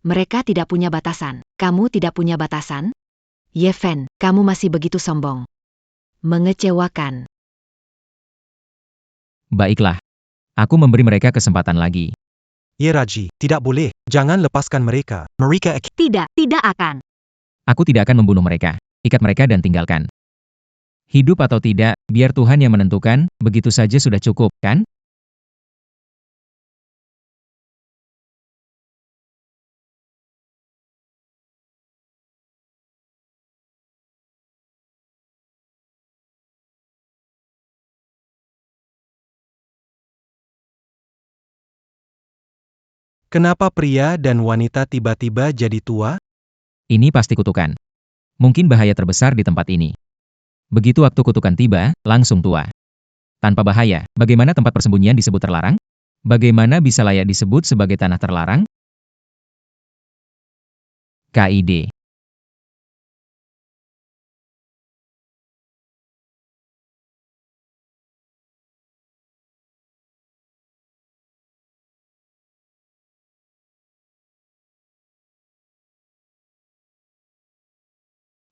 Mereka tidak punya batasan. Kamu tidak punya batasan? Yefen, kamu masih begitu sombong. Mengecewakan.
Baiklah. Aku memberi mereka kesempatan lagi.
Yeraji, tidak boleh. Jangan lepaskan mereka.
Mereka
Tidak akan.
Aku tidak akan membunuh mereka. Ikat mereka dan tinggalkan. Hidup atau tidak, biar Tuhan yang menentukan, begitu saja sudah cukup, kan?
Kenapa pria dan wanita tiba-tiba jadi tua?
Ini pasti kutukan. Mungkin bahaya terbesar di tempat ini. Begitu waktu kutukan tiba, langsung tua. Tanpa bahaya, bagaimana tempat persembunyian disebut terlarang? Bagaimana bisa layak disebut sebagai tanah terlarang? KID.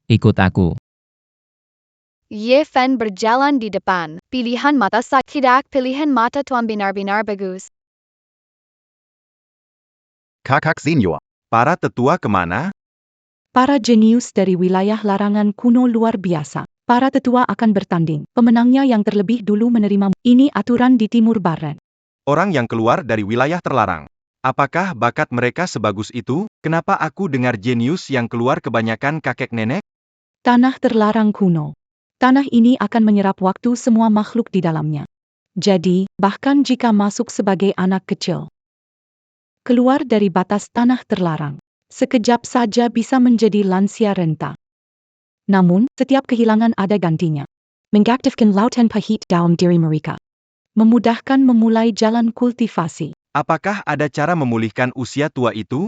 Ikut aku.
Yefen berjalan di depan. Pilihan mata tidak pilihan mata tuan benar-benar bagus.
Kakak senior.
Para tetua kemana?
Para jenius dari wilayah larangan kuno luar biasa. Para tetua akan bertanding. Pemenangnya yang terlebih dulu menerima. Ini aturan di Timur Barat.
Orang yang keluar dari wilayah terlarang. Apakah bakat mereka sebagus itu? Kenapa aku dengar jenius yang keluar kebanyakan kakek nenek?
Tanah terlarang kuno. Tanah ini akan menyerap waktu semua makhluk di dalamnya. Jadi, bahkan jika masuk sebagai anak kecil, keluar dari batas tanah terlarang, sekejap saja bisa menjadi lansia renta. Namun, setiap kehilangan ada gantinya. Mengaktifkan lautan pahit dalam diri mereka. Memudahkan memulai jalan kultivasi.
Apakah ada cara memulihkan usia tua itu?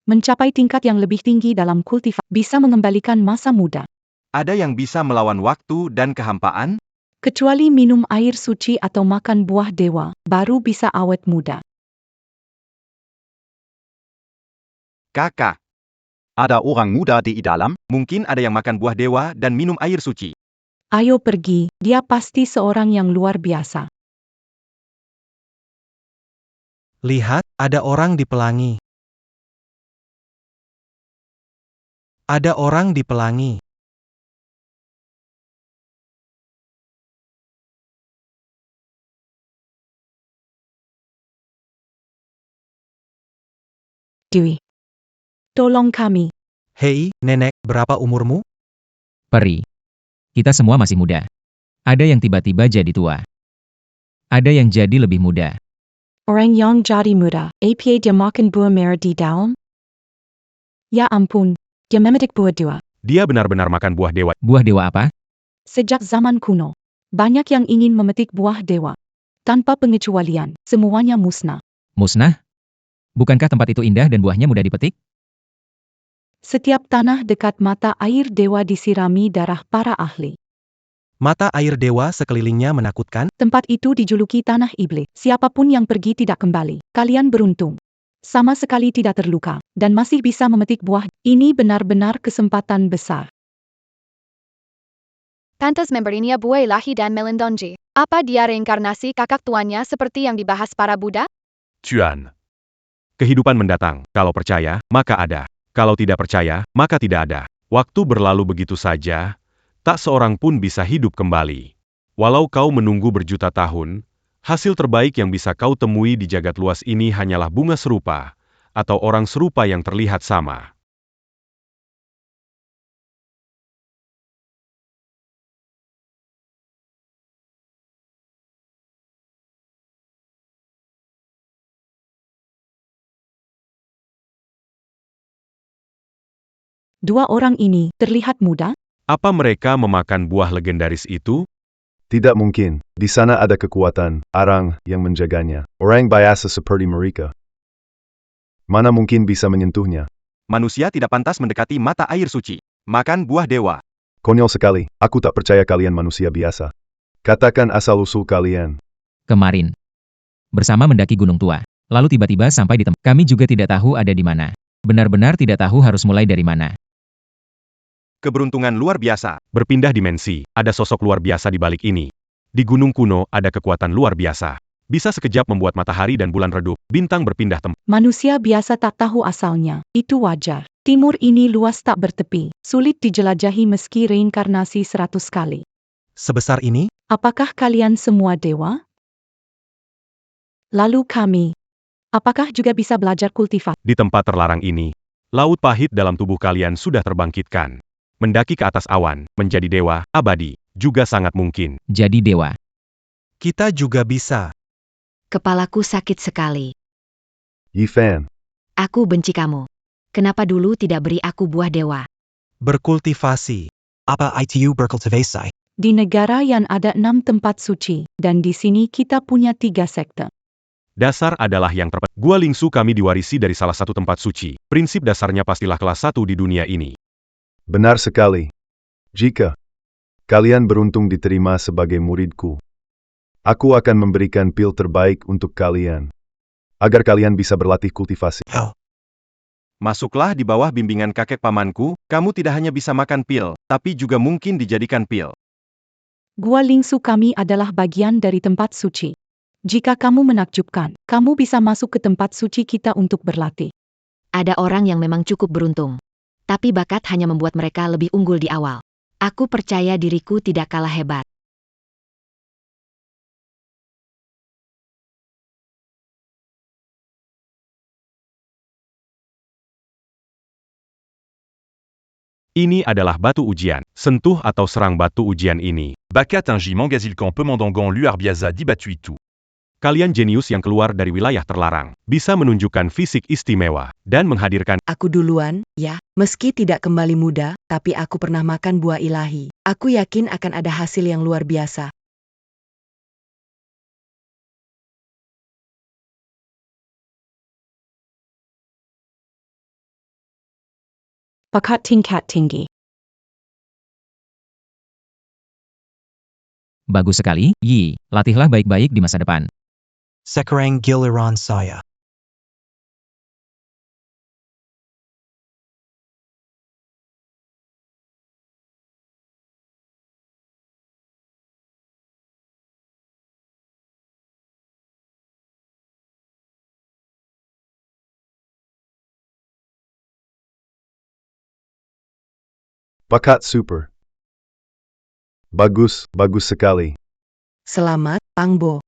Mencapai tingkat yang lebih tinggi dalam kultivasi bisa mengembalikan masa muda.
Ada yang bisa melawan waktu dan kehampaan?
Kecuali minum air suci atau makan buah dewa, baru bisa awet muda.
Kakak,
Ada orang muda di dalam?
mungkin ada yang makan buah dewa dan minum air suci.
Ayo pergi, dia pasti seorang yang luar biasa.
Lihat, ada orang di pelangi. Ada orang di pelangi.
Dewi, tolong kami.
Hei, nenek, berapa umurmu?
Peri. Kita semua masih muda. Ada yang tiba-tiba jadi tua. Ada yang jadi lebih muda.
Orang yang jadi muda, apa dia makan buah merah di dalam? Ya ampun, dia memetik buah dewa.
Dia benar-benar makan buah dewa.
Buah dewa apa?
Sejak zaman kuno, banyak yang ingin memetik buah dewa. Tanpa pengecualian, semuanya musnah.
Musnah? Bukankah tempat itu indah dan buahnya mudah dipetik?
Setiap tanah dekat mata air dewa disirami darah para ahli.
Mata air dewa sekelilingnya menakutkan.
Tempat itu dijuluki tanah iblis. Siapapun yang pergi tidak kembali. Kalian beruntung. Sama sekali tidak terluka, dan masih bisa memetik buah. Ini benar-benar kesempatan besar.
Pantas memberinya buah ilahi dan melindungi. Apa dia reinkarnasi kakak tuannya seperti yang dibahas para Buddha?
Cuan. Kehidupan mendatang. Kalau percaya, maka ada. Kalau tidak percaya, maka tidak ada. Waktu berlalu begitu saja, tak seorang pun bisa hidup kembali. Walau kau menunggu berjuta tahun, hasil terbaik yang bisa kau temui di jagat luas ini hanyalah bunga serupa, atau orang serupa yang terlihat sama.
Dua orang ini terlihat muda?
Apa mereka memakan buah legendaris itu?
Tidak mungkin. Di sana ada kekuatan, arang, yang menjaganya. Orang biasa seperti mereka. Mana mungkin bisa menyentuhnya?
Manusia tidak pantas mendekati mata air suci. Makan buah dewa.
Konyol sekali. Aku tak percaya kalian manusia biasa. Katakan asal-usul kalian.
Kemarin. Bersama mendaki gunung tua. Lalu tiba-tiba sampai di tempat. Kami juga tidak tahu ada di mana. Benar-benar tidak tahu harus mulai dari mana.
Keberuntungan luar biasa.
Berpindah dimensi, ada sosok luar biasa di balik ini. Di gunung kuno ada kekuatan luar biasa. Bisa sekejap membuat matahari dan bulan redup, bintang berpindah tempat.
Manusia biasa tak tahu asalnya. Itu wajar. Timur ini luas tak bertepi. Sulit dijelajahi meski reinkarnasi 100 kali.
Sebesar ini?
Apakah kalian semua dewa? Lalu kami. Apakah juga bisa belajar kultivasi?
Di tempat terlarang ini, laut pahit dalam tubuh kalian sudah terbangkitkan. Mendaki ke atas awan, menjadi dewa, abadi, juga sangat mungkin.
Jadi dewa.
Kita juga bisa.
Kepalaku sakit sekali.
Yifan.
Aku benci kamu. Kenapa dulu tidak beri aku buah dewa?
Berkultivasi.
Apa itu berkultivasi?
Di negara yang ada 6 tempat suci, dan di sini kita punya 3 sekte.
Dasar adalah yang terpenting. Gua Lingsu kami diwarisi dari salah satu tempat suci. Prinsip dasarnya pastilah kelas 1 di dunia ini.
Benar sekali. Jika kalian beruntung diterima sebagai muridku, aku akan memberikan pil terbaik untuk kalian, agar kalian bisa berlatih kultivasi.
Masuklah di bawah bimbingan kakek pamanku, kamu tidak hanya bisa makan pil, tapi juga mungkin dijadikan pil.
Gua Lingsu kami adalah bagian dari tempat suci. Jika kamu menakjubkan, kamu bisa masuk ke tempat suci kita untuk berlatih.
Ada orang yang memang cukup beruntung. Tapi bakat hanya membuat mereka lebih unggul di awal. Aku percaya diriku tidak kalah hebat.
Ini adalah batu ujian. Sentuh atau serang batu ujian ini.
Bakat Ingi Mangazilkan Pemandangan Luar Biasa Dibatu itu.
Kalian jenius yang keluar dari wilayah terlarang. Bisa menunjukkan fisik istimewa. Dan menghadirkan.
Aku duluan, ya. Meski tidak kembali muda, tapi aku pernah makan buah ilahi. Aku yakin akan ada hasil yang luar biasa.
Bakat tingkat tinggi.
Bagus sekali, Yi. Latihlah baik-baik di masa depan.
Sekarang giliran saya.
Bakat super. Bagus, bagus sekali.
Selamat, Pangbo.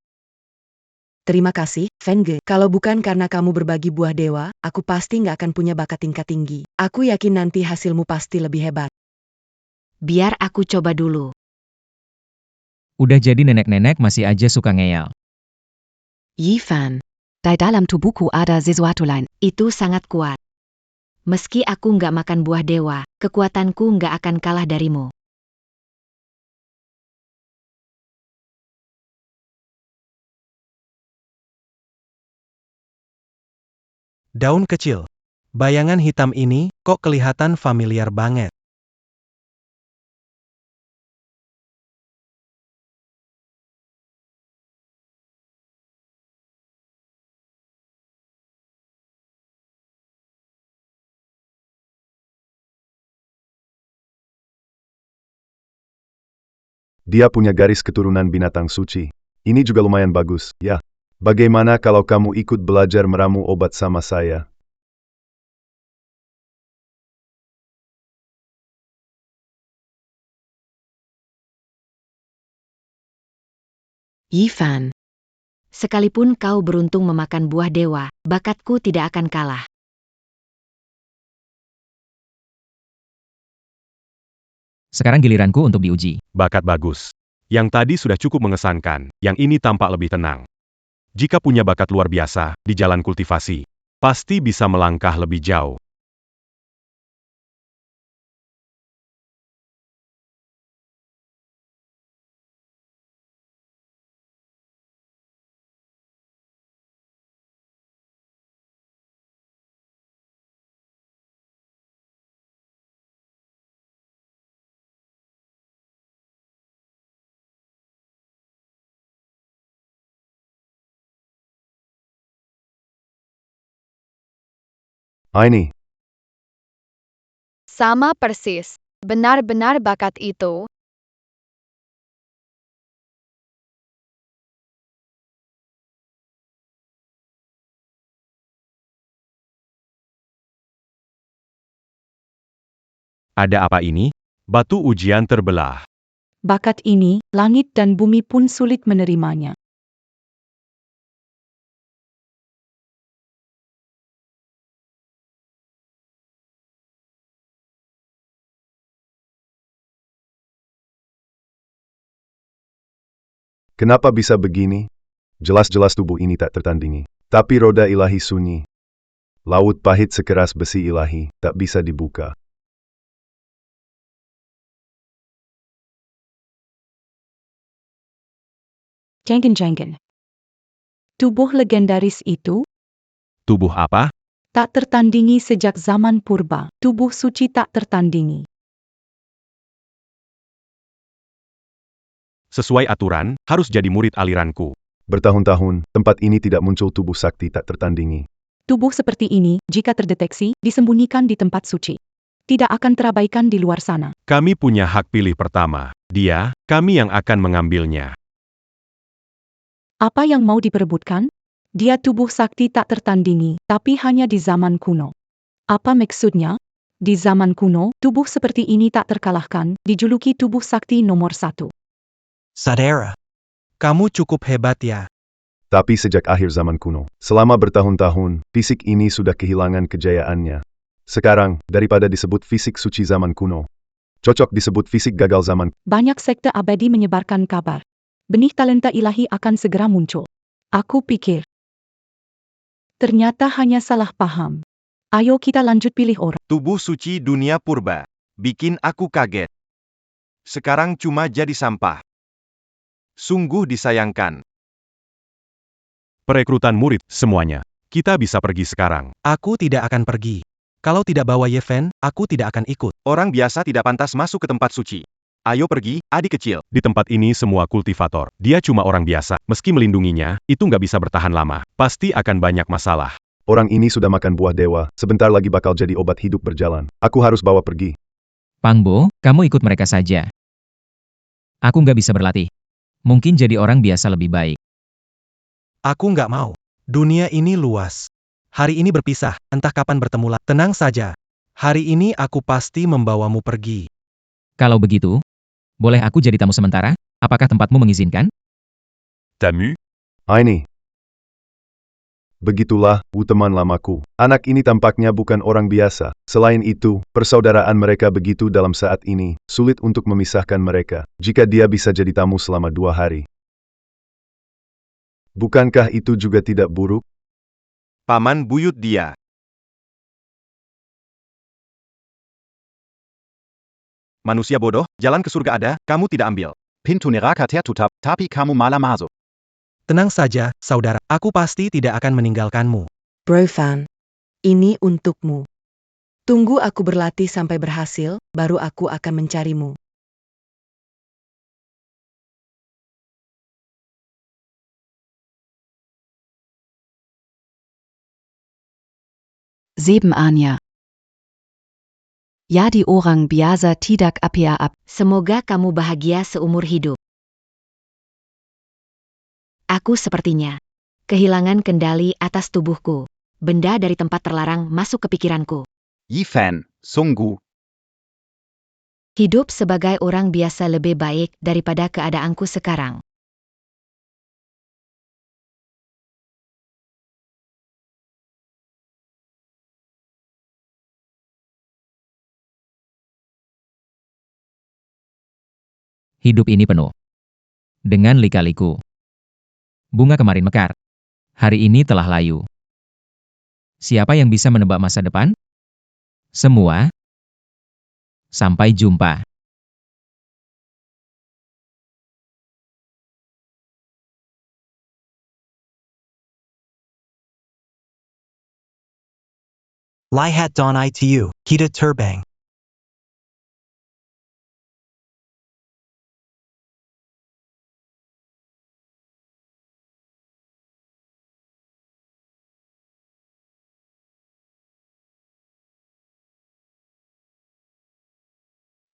Terima kasih, Fenge. Kalau bukan karena kamu berbagi buah dewa, aku pasti nggak akan punya bakat tingkat tinggi. Aku yakin nanti hasilmu pasti lebih hebat.
Biar aku coba dulu.
Udah jadi nenek-nenek masih aja suka ngeyel.
Yifan. Di dalam tubuhku ada sesuatu lain.
Itu sangat kuat. Meski aku nggak makan buah dewa, kekuatanku nggak akan kalah darimu.
Daun kecil. Bayangan hitam ini kok kelihatan familiar banget.
Dia punya garis keturunan binatang suci. Ini juga lumayan bagus, ya. Bagaimana kalau kamu ikut belajar meramu obat sama saya?
Yifan.
Sekalipun kau beruntung memakan buah dewa, bakatku tidak akan kalah.
Sekarang giliranku untuk diuji.
Bakat bagus. Yang tadi sudah cukup mengesankan, yang ini tampak lebih tenang. Jika punya bakat luar biasa, di jalan kultivasi, pasti bisa melangkah lebih jauh.
Ini.
Sama persis. Benar-benar bakat itu.
Ada apa ini? Batu ujian terbelah.
Bakat ini, langit dan bumi pun sulit menerimanya.
Kenapa bisa begini? Jelas-jelas tubuh ini tak tertandingi. Tapi roda ilahi sunyi. Laut pahit sekeras besi ilahi, tak bisa dibuka.
Jenggen-jenggen. Tubuh legendaris itu,
Tubuh apa?
tak tertandingi sejak zaman purba. Tubuh suci tak tertandingi.
Sesuai aturan, harus jadi murid aliranku.
Bertahun-tahun, tempat ini tidak muncul tubuh sakti tak tertandingi.
Tubuh seperti ini, jika terdeteksi, disembunyikan di tempat suci. Tidak akan terabaikan di luar sana.
Kami punya hak pilih pertama. Dia, kami yang akan mengambilnya.
Apa yang mau diperebutkan? Dia tubuh sakti tak tertandingi, tapi hanya di zaman kuno. Apa maksudnya? Di zaman kuno, tubuh seperti ini tak terkalahkan, dijuluki tubuh sakti nomor 1.
Sadera.
Kamu cukup hebat ya.
Tapi sejak akhir zaman kuno, selama bertahun-tahun, fisik ini sudah kehilangan kejayaannya. Sekarang, daripada disebut fisik suci zaman kuno, cocok disebut fisik gagal zaman.
Banyak sekte abadi menyebarkan kabar. Benih talenta ilahi akan segera muncul. Aku pikir. Ternyata hanya salah paham. Ayo kita lanjut pilih orang.
Tubuh suci dunia purba. Bikin aku kaget. Sekarang cuma jadi sampah. Sungguh disayangkan.
Perekrutan murid, semuanya. Kita bisa pergi sekarang.
Aku tidak akan pergi. Kalau tidak bawa Yefen, aku tidak akan ikut.
Orang biasa tidak pantas masuk ke tempat suci. Ayo pergi, adik kecil.
Di tempat ini semua kultivator. Dia cuma orang biasa. Meski melindunginya, itu nggak bisa bertahan lama. Pasti akan banyak masalah.
Orang ini sudah makan buah dewa, sebentar lagi bakal jadi obat hidup berjalan. Aku harus bawa pergi.
Pangbo, kamu ikut mereka saja. Aku nggak bisa berlatih. Mungkin jadi orang biasa lebih baik.
Aku nggak mau. Dunia ini luas. Hari ini berpisah, entah kapan bertemu lagi. Tenang saja. Hari ini aku pasti membawamu pergi.
Kalau begitu, boleh aku jadi tamu sementara? Apakah tempatmu mengizinkan?
Tamu?
Ini. Begitulah, teman lamaku. Anak ini tampaknya bukan orang biasa. Selain itu, persaudaraan mereka begitu dalam saat ini, sulit untuk memisahkan mereka, jika dia bisa jadi tamu selama 2 hari. Bukankah itu juga tidak buruk?
Paman buyut dia. Manusia bodoh, jalan ke surga ada, kamu tidak ambil.
Pintu neraka tertutup, tapi kamu malah masuk.
Tenang saja, saudara. Aku pasti tidak akan meninggalkanmu.
Bro Fan, ini untukmu. Tunggu aku berlatih sampai berhasil, baru aku akan mencarimu.
Seben Anya. Ya di orang biasa tidak apa-apa.
Semoga kamu bahagia seumur hidup. Aku sepertinya kehilangan kendali atas tubuhku. Benda dari tempat terlarang masuk ke pikiranku.
Yifan, sungguh.
Hidup sebagai orang biasa lebih baik daripada keadaanku sekarang.
Hidup ini penuh dengan lika-liku. Bunga kemarin mekar. Hari ini telah layu. Siapa yang bisa menebak masa depan? Semua. Sampai jumpa.
Lihat Don Itu, kita terbang.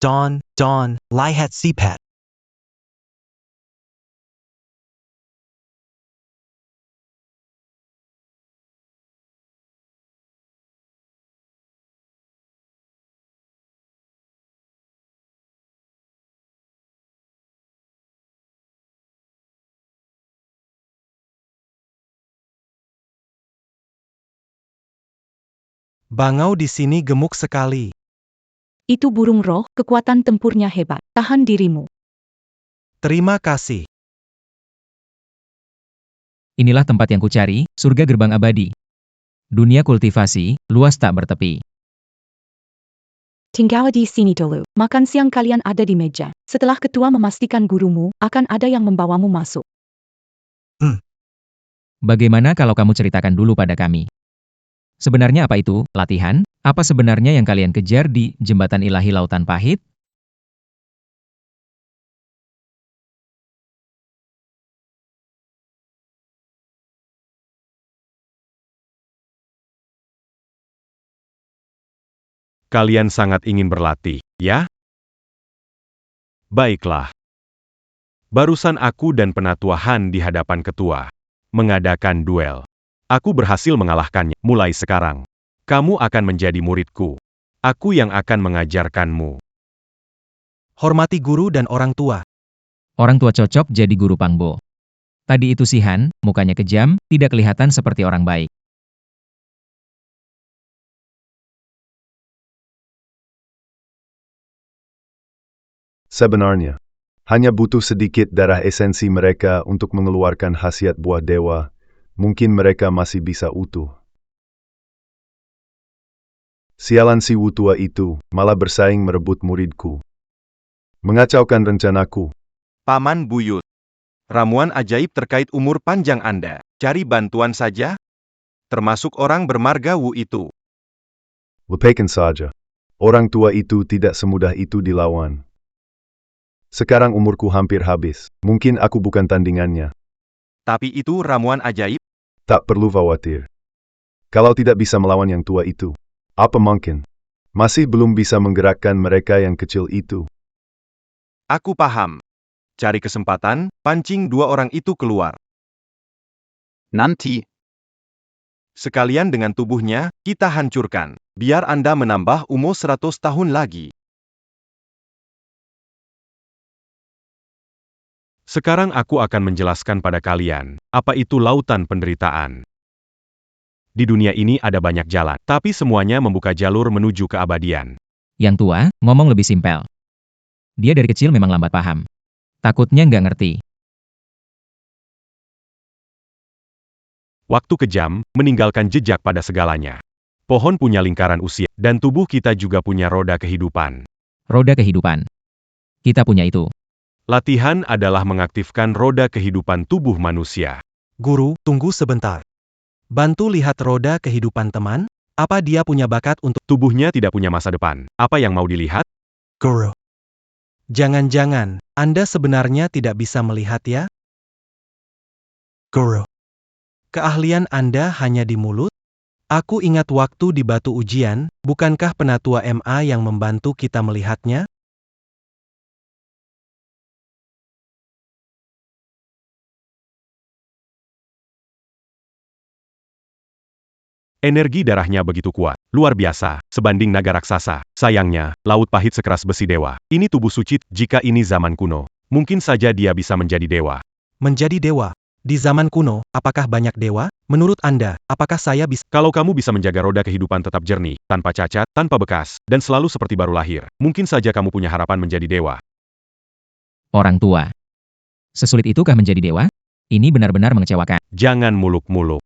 Don, lihat sipat.
Bangau di sini gemuk sekali.
Itu burung roh, kekuatan tempurnya hebat. Tahan dirimu.
Terima kasih.
Inilah tempat yang kucari, surga gerbang abadi. Dunia kultivasi, luas tak bertepi.
Tinggal di sini dulu. Makan siang kalian ada di meja. Setelah ketua memastikan gurumu, akan ada yang membawamu masuk.
Bagaimana kalau kamu ceritakan dulu pada kami? Sebenarnya apa itu, latihan? Apa sebenarnya yang kalian kejar di Jembatan Ilahi Lautan Pahit?
Kalian sangat ingin berlatih, ya? Baiklah. Barusan aku dan Penatua Han di hadapan ketua mengadakan duel. Aku berhasil mengalahkannya. Mulai sekarang, kamu akan menjadi muridku. Aku yang akan mengajarkanmu.
Hormati guru dan orang tua.
Orang tua cocok jadi guru Pangbo. Tadi itu si Han, mukanya kejam, tidak kelihatan seperti orang baik.
Sebenarnya, hanya butuh sedikit darah esensi mereka untuk mengeluarkan khasiat buah dewa. Mungkin mereka masih bisa utuh. Sialan si Wu tua itu, malah bersaing merebut muridku. Mengacaukan rencanaku.
Paman Buyut. Ramuan ajaib terkait umur panjang Anda. Cari bantuan saja. Termasuk orang bermarga Wu itu.
Lepaskan saja. Orang tua itu tidak semudah itu dilawan. Sekarang umurku hampir habis. Mungkin aku bukan tandingannya.
Tapi itu ramuan ajaib.
Tak perlu khawatir. Kalau tidak bisa melawan yang tua itu, apa mungkin? Masih belum bisa menggerakkan mereka yang kecil itu.
Aku paham. Cari kesempatan, pancing dua orang itu keluar.
Nanti.
Sekalian dengan tubuhnya, kita hancurkan. Biar Anda menambah umur 100 tahun lagi.
Sekarang aku akan menjelaskan pada kalian, apa itu lautan penderitaan. Di dunia ini ada banyak jalan, tapi semuanya membuka jalur menuju keabadian.
Yang tua, ngomong lebih simpel. Dia dari kecil memang lambat paham. Takutnya nggak ngerti.
Waktu kejam, meninggalkan jejak pada segalanya. Pohon punya lingkaran usia, dan tubuh kita juga punya roda kehidupan.
Roda kehidupan. Kita punya itu.
Latihan adalah mengaktifkan roda kehidupan tubuh manusia.
Guru, tunggu sebentar. Bantu lihat roda kehidupan teman. Apa dia punya bakat untuk...
Tubuhnya tidak punya masa depan. Apa yang mau dilihat?
Guru. Jangan-jangan, Anda sebenarnya tidak bisa melihat ya? Guru. Keahlian Anda hanya di mulut? Aku ingat waktu di batu ujian, bukankah penatua MA yang membantu kita melihatnya?
Energi darahnya begitu kuat, luar biasa, sebanding naga raksasa. Sayangnya, laut pahit sekeras besi dewa. Ini tubuh suci, jika ini zaman kuno. Mungkin saja dia bisa menjadi dewa.
Menjadi dewa? Di zaman kuno, apakah banyak dewa? Menurut Anda, apakah saya bisa...
Kalau kamu bisa menjaga roda kehidupan tetap jernih, tanpa cacat, tanpa bekas, dan selalu seperti baru lahir, mungkin saja kamu punya harapan menjadi dewa.
Orang tua. Sesulit itukah menjadi dewa? Ini benar-benar mengecewakan.
Jangan muluk-muluk.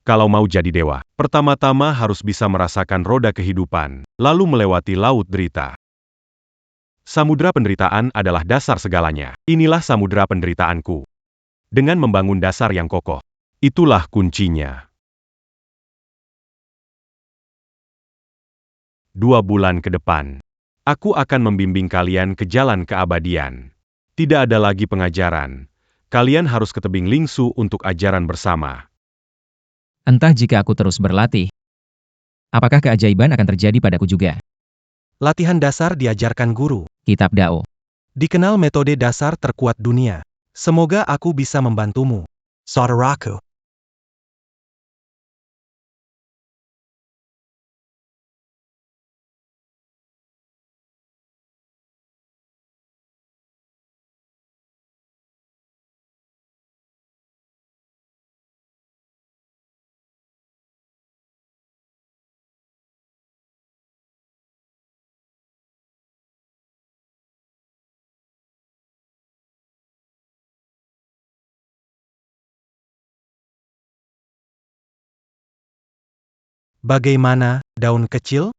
Kalau mau jadi dewa, pertama-tama harus bisa merasakan roda kehidupan, lalu melewati laut derita. Samudra penderitaan adalah dasar segalanya. Inilah samudra penderitaanku. Dengan membangun dasar yang kokoh. Itulah kuncinya. 2 bulan ke depan, aku akan membimbing kalian ke jalan keabadian. Tidak ada lagi pengajaran. Kalian harus ke tebing Lingsu untuk ajaran bersama.
Entah jika aku terus berlatih, apakah keajaiban akan terjadi padaku juga?
Latihan dasar diajarkan guru.
Kitab Dao.
Dikenal metode dasar terkuat dunia. Semoga aku bisa membantumu. Saudaraku. Bagaimana, daun kecil?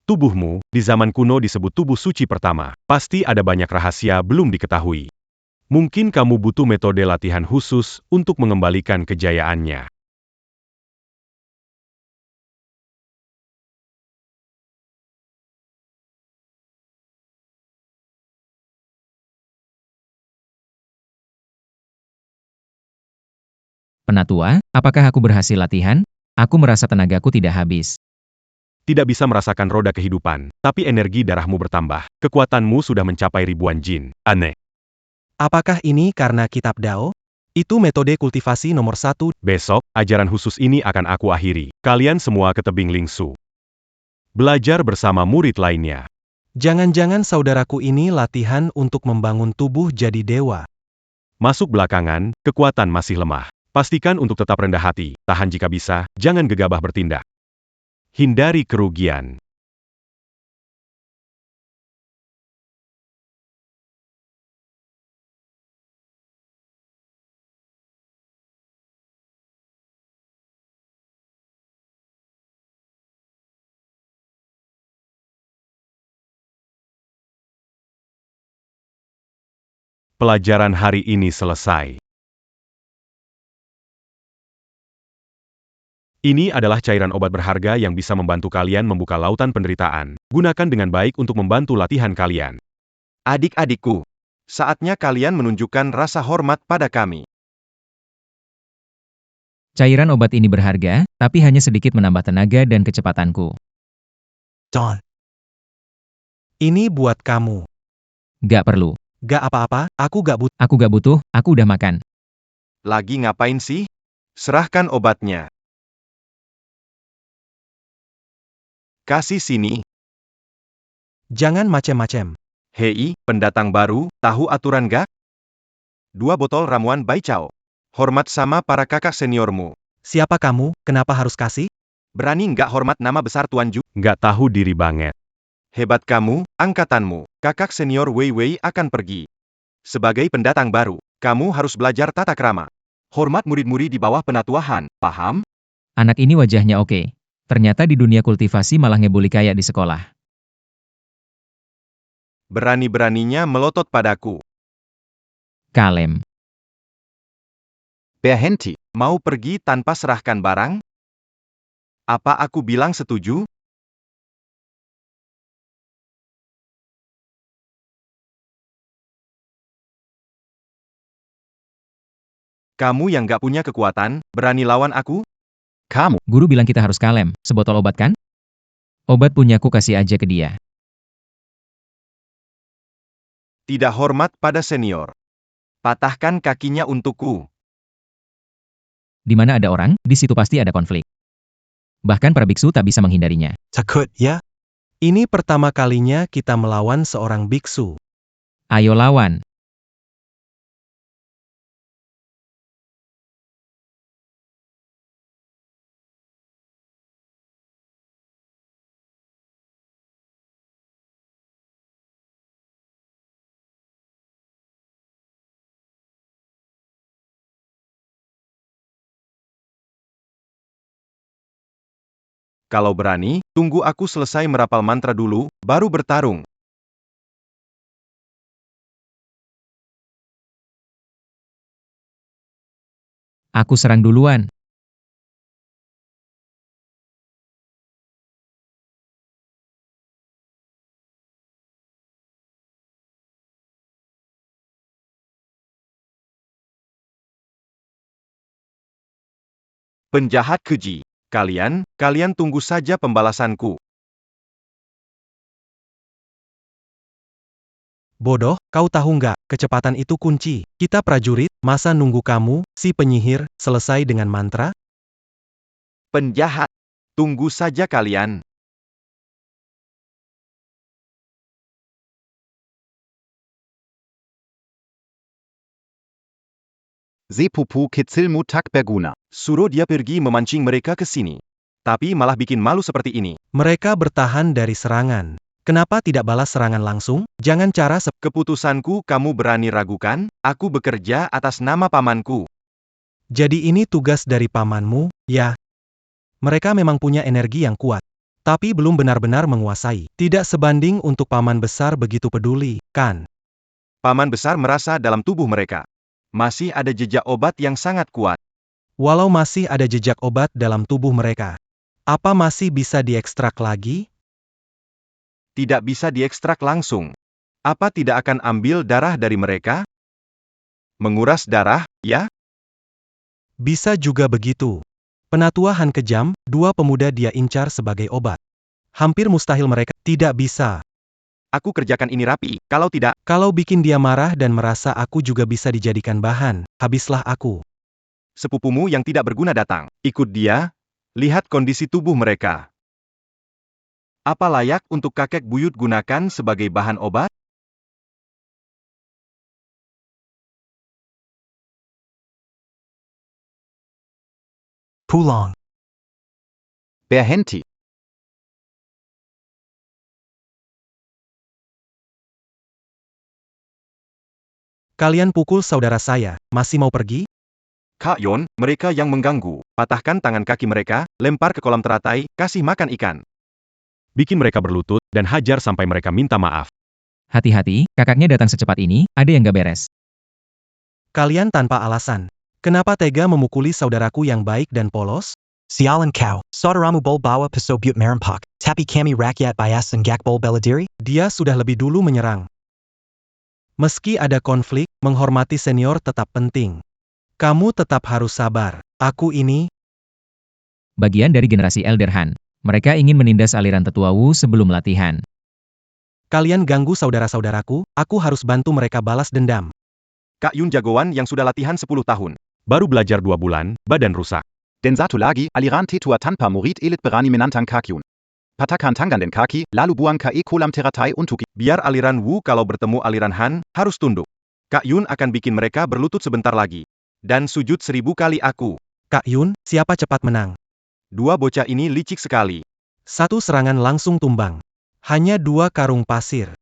Tubuhmu, di zaman kuno disebut tubuh suci pertama. Pasti ada banyak rahasia belum diketahui. Mungkin kamu butuh metode latihan khusus untuk mengembalikan kejayaannya.
Penatua, apakah aku berhasil latihan? Aku merasa tenagaku tidak habis.
Tidak bisa merasakan roda kehidupan, tapi energi darahmu bertambah. Kekuatanmu sudah mencapai ribuan jin. Aneh.
Apakah ini karena kitab Dao? Itu metode kultivasi nomor 1.
Besok, ajaran khusus ini akan aku akhiri. Kalian semua ke tebing Lingsu. Belajar bersama murid lainnya.
Jangan-jangan saudaraku ini latihan untuk membangun tubuh jadi dewa.
Masuk belakangan, kekuatan masih lemah. Pastikan untuk tetap rendah hati, tahan jika bisa, jangan gegabah bertindak. Hindari kerugian. Pelajaran hari ini selesai. Ini adalah cairan obat berharga yang bisa membantu kalian membuka lautan penderitaan. Gunakan dengan baik untuk membantu latihan kalian.
Adik-adikku, saatnya kalian menunjukkan rasa hormat pada kami.
Cairan obat ini berharga, tapi hanya sedikit menambah tenaga dan kecepatanku.
Don. Ini buat kamu.
Gak perlu.
Gak apa-apa, aku gak butuh.
Aku gak butuh, aku udah makan.
Lagi ngapain sih? Serahkan obatnya. Kasih sini.
Jangan macem-macem.
Hei, pendatang baru, tahu aturan gak? 2 botol ramuan Bai Chao. Hormat sama para kakak seniormu.
Siapa kamu, kenapa harus kasih?
Berani nggak hormat nama besar Tuan Ju?
Nggak tahu diri banget.
Hebat kamu, angkatanmu. Kakak senior Wei Wei akan pergi. Sebagai pendatang baru, kamu harus belajar tata krama. Hormat murid-murid di bawah penatuahan, paham?
Anak ini wajahnya oke. Ternyata di dunia kultivasi malah ngebully kayak di sekolah.
Berani-beraninya melotot padaku.
Kalem.
Berhenti.
Mau pergi tanpa serahkan barang? Apa aku bilang setuju? Kamu yang gak punya kekuatan, berani lawan aku?
Kamu.
Guru bilang kita harus kalem. Sebotol obat kan? Obat punyaku kasih aja ke dia.
Tidak hormat pada senior. Patahkan kakinya untukku.
Di mana ada orang, di situ pasti ada konflik. Bahkan para biksu tak bisa menghindarinya.
Takut, ya? Ini pertama kalinya kita melawan seorang biksu.
Ayo lawan.
Kalau berani, tunggu aku selesai merapal mantra dulu, baru bertarung.
Aku serang duluan.
Penjahat keji. Kalian tunggu saja pembalasanku.
Bodoh, kau tahu nggak, kecepatan itu kunci. Kita prajurit, masa nunggu kamu, si penyihir, selesai dengan mantra?
Penjahat. Tunggu saja kalian.
Sepupu kecilmu tak berguna.
Suruh dia pergi memancing mereka ke sini. Tapi malah bikin malu seperti ini.
Mereka bertahan dari serangan. Kenapa tidak balas serangan langsung? Jangan cara
Keputusanku kamu berani ragukan, aku bekerja atas nama pamanku.
Jadi ini tugas dari pamanmu, ya? Mereka memang punya energi yang kuat. Tapi belum benar-benar menguasai. Tidak sebanding untuk paman besar begitu peduli, kan?
Paman besar merasa dalam tubuh mereka. Masih ada jejak obat yang sangat kuat.
Walau masih ada jejak obat dalam tubuh mereka. Apa masih bisa diekstrak lagi?
Tidak bisa diekstrak langsung. Apa tidak akan ambil darah dari mereka? Menguras darah, ya?
Bisa juga begitu. Penatua Han kejam, dua pemuda dia incar sebagai obat. Hampir mustahil mereka tidak bisa.
Aku kerjakan ini rapi, kalau tidak,
Kalau bikin dia marah dan merasa aku juga bisa dijadikan bahan, habislah aku.
sepupumu yang tidak berguna datang. Ikut dia, lihat kondisi tubuh mereka. Apa layak untuk kakek buyut gunakan sebagai bahan obat?
Pulong.
Berhenti.
Kalian pukul saudara saya, masih mau pergi?
Kak Yon, mereka yang mengganggu. Patahkan tangan kaki mereka, lempar ke kolam teratai, kasih makan ikan.
Bikin mereka berlutut, dan hajar sampai mereka minta maaf.
Hati-hati, kakaknya datang secepat ini, ada yang gak beres.
Kalian tanpa alasan. Kenapa tega memukuli saudaraku yang baik dan polos?
Sialan kau, saudaramu bol bawa peso but merampak, tapi kami rakyat bayasan gak bol bela diri?
Dia sudah lebih dulu menyerang. Meski ada konflik, menghormati senior tetap penting. Kamu tetap harus sabar. Aku ini,
Bagian dari generasi Elder Han. Mereka ingin menindas aliran tetua Wu sebelum latihan.
kalian ganggu saudara-saudaraku, aku harus bantu mereka balas dendam.
Kak Yun jagoan yang sudah latihan 10 tahun.
Baru belajar 2 bulan, badan rusak.
Dan satu lagi, aliran tetua tanpa murid elit berani menantang Kakyun. Patahkan tangan dan kaki, lalu buang ke kolam teratai untuk
Biar aliran Wu kalau bertemu aliran Han, harus tunduk. Kak Yun akan bikin mereka berlutut sebentar lagi. Dan sujud 1000 kali aku.
Kak Yun, siapa cepat menang?
Dua bocah ini licik sekali.
Satu serangan langsung tumbang. Hanya 2 karung pasir.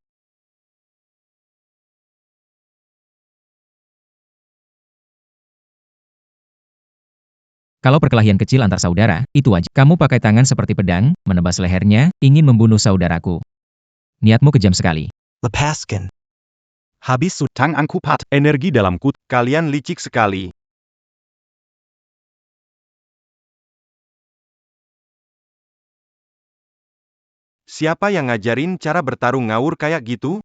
Kalau perkelahian kecil antar saudara, itu aja. Kamu pakai tangan seperti pedang, menebas lehernya, ingin membunuh saudaraku. Niatmu kejam sekali.
Lepaskan.
Habis
tang angku pat.
Energi dalam kut.
Kalian licik sekali. Siapa yang ngajarin cara bertarung ngawur kayak gitu?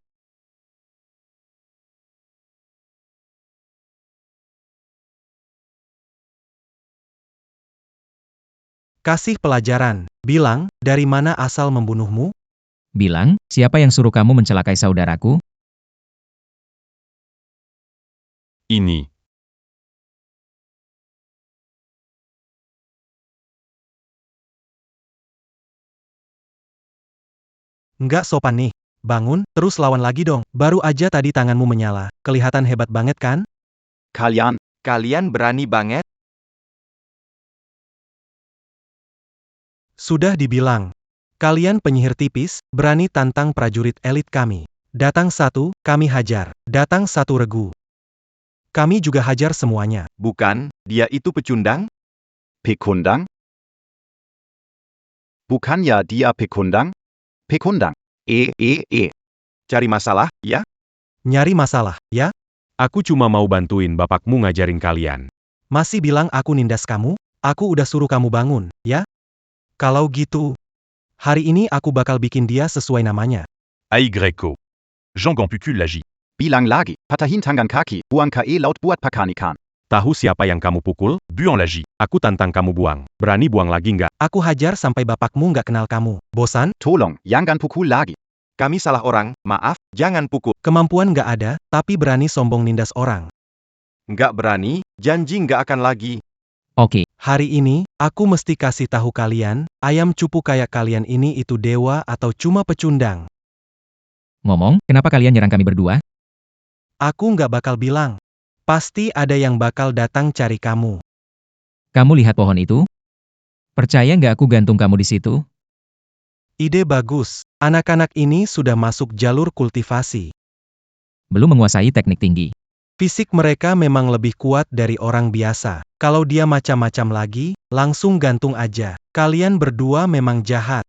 kasih pelajaran. Bilang, dari mana asal membunuhmu?
Bilang, siapa yang suruh kamu mencelakai saudaraku?
Ini.
Nggak sopan nih. Bangun, terus lawan lagi dong. Baru aja tadi tanganmu menyala. Kelihatan hebat banget kan?
Kalian berani banget?
Sudah dibilang. Kalian penyihir tipis, berani tantang prajurit elit kami. Datang satu, kami hajar. Datang satu regu. Kami juga hajar semuanya.
Bukan, dia itu pecundang?
Pekundang? Bukannya dia pekundang? Pekundang.
Cari masalah, ya?
Nyari masalah, ya?
Aku cuma mau bantuin bapakmu ngajarin kalian.
Masih bilang aku nindas kamu? Aku udah suruh kamu bangun, ya? Kalau gitu, hari ini aku bakal bikin dia sesuai namanya.
Ai Greco. Jean Gampucul lagi.
Bilang lagi, patahin tangan kaki, buang ke laut buat pakanikan.
Tahu siapa yang kamu pukul?
Buan lagi.
Aku tantang kamu buang. Berani buang lagi nggak?
Aku hajar sampai bapakmu nggak kenal kamu. Bosan?
Tolong, jangan pukul lagi.
Kami salah orang, maaf, jangan pukul.
Kemampuan nggak ada, tapi berani sombong nindas orang.
Nggak berani, janji nggak akan lagi.
Oke.
Hari ini, aku mesti kasih tahu kalian, ayam cupu kayak kalian ini itu dewa atau cuma pecundang.
Ngomong, kenapa kalian nyerang kami berdua?
Aku nggak bakal bilang. Pasti ada yang bakal datang cari kamu.
Kamu lihat pohon itu? Percaya nggak aku gantung kamu di situ?
Ide bagus. Anak-anak ini sudah masuk jalur kultivasi.
Belum menguasai teknik tinggi.
Fisik mereka memang lebih kuat dari orang biasa. Kalau dia macam-macam lagi, langsung gantung aja. Kalian berdua memang jahat.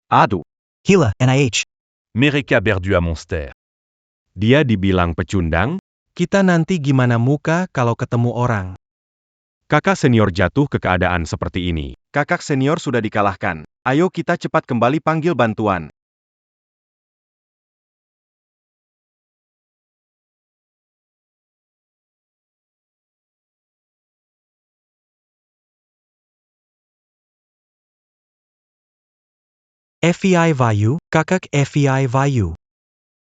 Aduh.
Hila, NIH.
Mereka berdua monster.
Dia dibilang pecundang?
Kita nanti gimana muka kalau ketemu orang?
Kakak senior jatuh ke keadaan seperti ini.
Kakak senior sudah dikalahkan. Ayo kita cepat kembali panggil bantuan.
FBI Vayu, kakak FBI Vayu.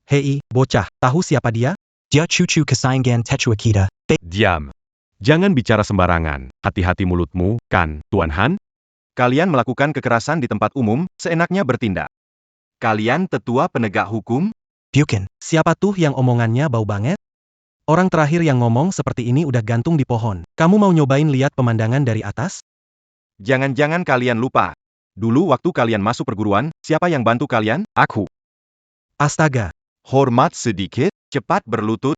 Hei, bocah, tahu siapa dia?
Dia cucu kesayangan tetua kita.
Diam. Jangan bicara sembarangan. Hati-hati mulutmu, kan, Tuan Han?
Kalian melakukan kekerasan di tempat umum, seenaknya bertindak. Kalian tetua penegak hukum?
Bukan.
Siapa tuh yang omongannya bau banget? Orang terakhir yang ngomong seperti ini udah gantung di pohon. Kamu mau nyobain lihat pemandangan dari atas?
Jangan-jangan kalian lupa. Dulu waktu kalian masuk perguruan, siapa yang bantu kalian? Aku.
Astaga,
Hormat sedikit, cepat berlutut.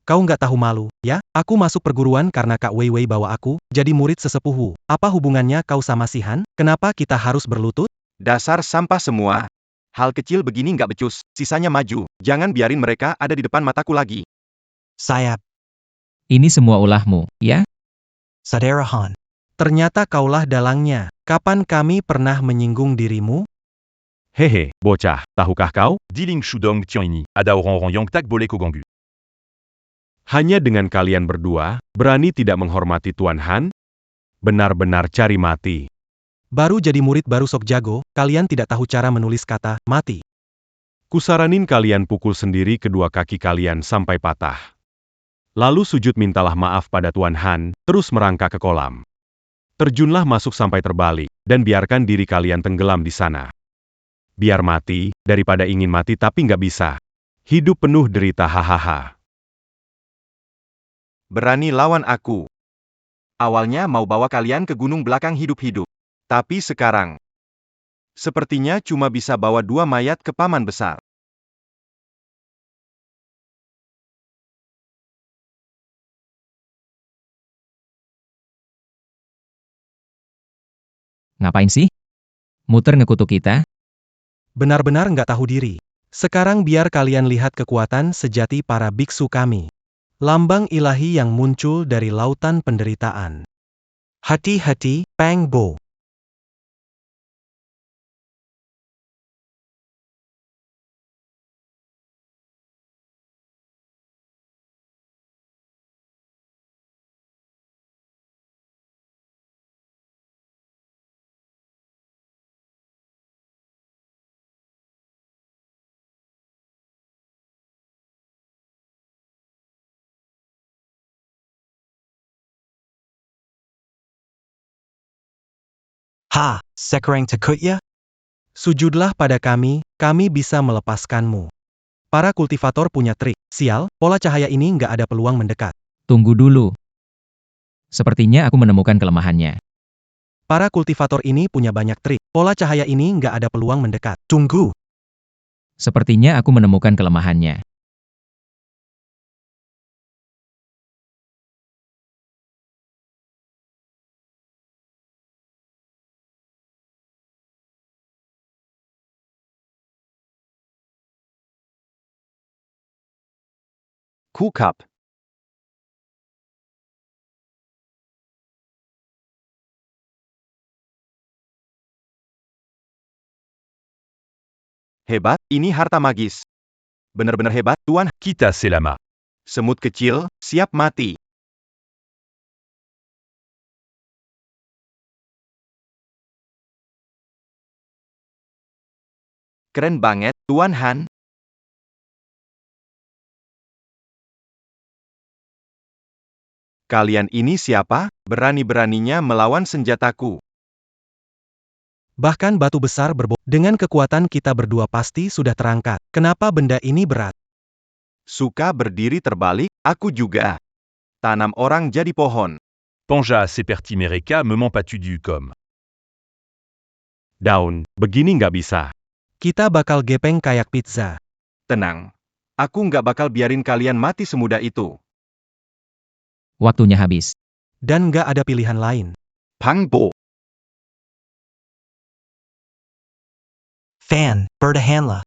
kau nggak tahu malu, ya? Aku masuk perguruan karena Kak Wei Wei bawa aku, jadi murid sesepuhu. Apa hubungannya kau sama si Han? Kenapa kita harus berlutut?
Dasar sampah semua. Hal kecil begini nggak becus, sisanya maju. Jangan biarin mereka ada di depan mataku lagi.
Saya,
Ini semua ulahmu, ya?
Saudara Han.
Ternyata kaulah dalangnya. Kapan kami pernah menyinggung dirimu?
Hehe, bocah, tahukah kau?
Diling Shudong Tianyi, Ada Orang Yang Tak Boleh Koganggu.
Hanya dengan kalian berdua, berani tidak menghormati Tuan Han? Benar-benar cari mati.
Baru jadi murid baru sok jago, kalian tidak tahu cara menulis kata mati.
Kusaranin kalian pukul sendiri kedua kaki kalian sampai patah. Lalu sujud mintalah maaf pada Tuan Han, terus merangkak ke kolam. Terjunlah masuk sampai terbalik, dan biarkan diri kalian tenggelam di sana. Biar mati, daripada ingin mati tapi nggak bisa. Hidup penuh derita hahaha.
Berani lawan aku. Awalnya mau bawa kalian ke gunung belakang hidup-hidup. Tapi sekarang, sepertinya cuma bisa bawa 2 mayat ke paman besar.
Ngapain sih? Muter ngekutuk kita?
Benar-benar nggak tahu diri. Sekarang biar kalian lihat kekuatan sejati para biksu kami. Lambang ilahi yang muncul dari lautan penderitaan. Hati-hati, Peng Bo.
Ha, sekarang takut ya?
Sujudlah pada kami bisa melepaskanmu. Para kultivator punya trik. Sial, pola cahaya ini nggak ada peluang mendekat.
Tunggu dulu. Sepertinya aku menemukan kelemahannya.
Para kultivator ini punya banyak trik. Pola cahaya ini nggak ada peluang mendekat.
Tunggu.
Sepertinya aku menemukan kelemahannya.
Kuhkap.
Hebat, ini harta magis. Benar-benar hebat, Tuan.
Kita selama.
Semut kecil, siap mati. Keren banget, Tuan Han. Kalian ini siapa? Berani-beraninya melawan senjataku.
Bahkan batu besar dengan kekuatan kita berdua pasti sudah terangkat. Kenapa benda ini berat?
Suka berdiri terbalik, aku juga. Tanam orang jadi pohon.
Panja Seperti Mereka me ment pas tu du comme.
Daun, begini nggak bisa.
Kita bakal gepeng kayak pizza.
Tenang. Aku nggak bakal biarin kalian mati semudah itu.
Waktunya habis.
Dan nggak ada pilihan lain.
Pang Bo.
Fan, bertahanlah.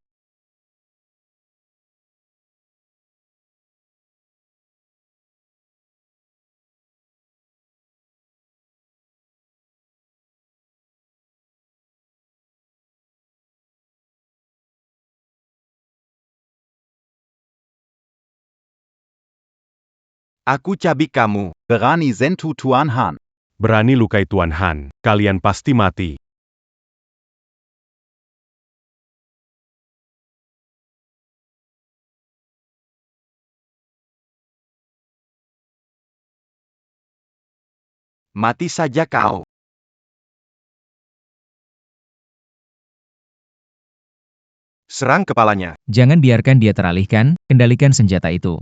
Aku cabik kamu.
Berani sentu Tuan Han.
Berani lukai Tuan Han, kalian pasti mati.
Mati saja kau. Serang kepalanya.
Jangan biarkan dia teralihkan, kendalikan senjata itu.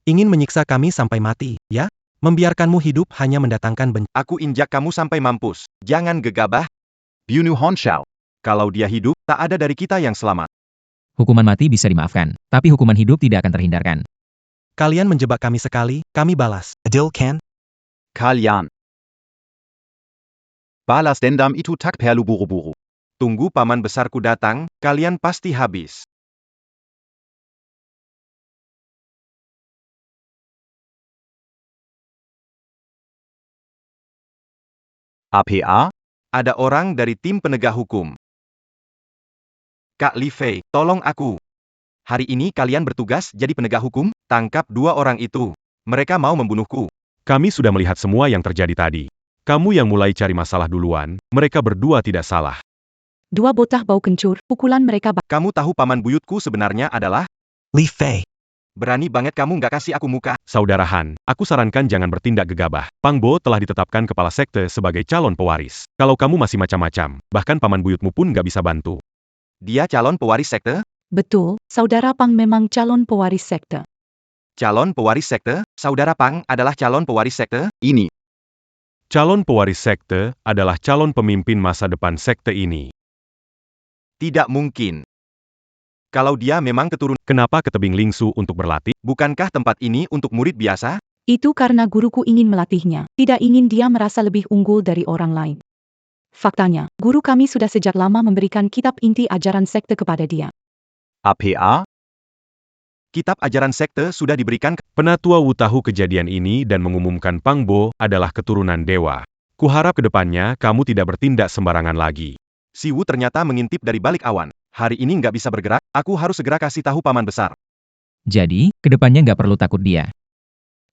Ingin menyiksa kami sampai mati, ya? Membiarkanmu hidup hanya mendatangkan bencana.
Aku injak kamu sampai mampus. Jangan gegabah.
Biunu Honshao.
Kalau dia hidup, tak ada dari kita yang selamat.
Hukuman mati bisa dimaafkan, tapi hukuman hidup tidak akan terhindarkan.
Kalian menjebak kami sekali, kami balas.
Adil kan?
Kalian. Balas dendam itu tak perlu buru-buru.
Tunggu paman besarku datang, kalian pasti habis.
APA?
Ada orang dari tim penegak hukum. Kak Li Fei, tolong aku. Hari ini kalian bertugas jadi penegak hukum, tangkap 2 orang itu. Mereka mau membunuhku.
Kami sudah melihat semua yang terjadi tadi. Kamu yang mulai cari masalah duluan, mereka berdua tidak salah.
2 bocah bau kencur, pukulan mereka
Kamu tahu paman buyutku sebenarnya adalah?
Li Fei.
Berani banget kamu nggak kasih aku muka.
Saudara Han, aku sarankan jangan bertindak gegabah. Pang Bo telah ditetapkan kepala sekte sebagai calon pewaris. Kalau kamu masih macam-macam, bahkan paman buyutmu pun nggak bisa bantu.
Dia calon pewaris sekte?
Betul, Saudara Pang memang calon pewaris sekte.
Calon pewaris sekte? Saudara Pang adalah calon pewaris sekte?
Ini.
Calon pewaris sekte adalah calon pemimpin masa depan sekte ini.
Tidak mungkin. Kalau dia memang keturunan,
kenapa ke tebing Lingsu untuk berlatih?
Bukankah tempat ini untuk murid biasa?
Itu karena guruku ingin melatihnya, tidak ingin dia merasa lebih unggul dari orang lain. Faktanya, guru kami sudah sejak lama memberikan kitab inti ajaran sekte kepada dia.
APA?
Kitab ajaran sekte sudah diberikan.
Penatua Wu tahu kejadian ini dan mengumumkan Pang Bo adalah keturunan dewa. Kuharap ke depannya kamu tidak bertindak sembarangan lagi.
Si Wu ternyata mengintip dari balik awan. Hari ini nggak bisa bergerak, aku harus segera kasih tahu paman besar.
Jadi, kedepannya nggak perlu takut dia.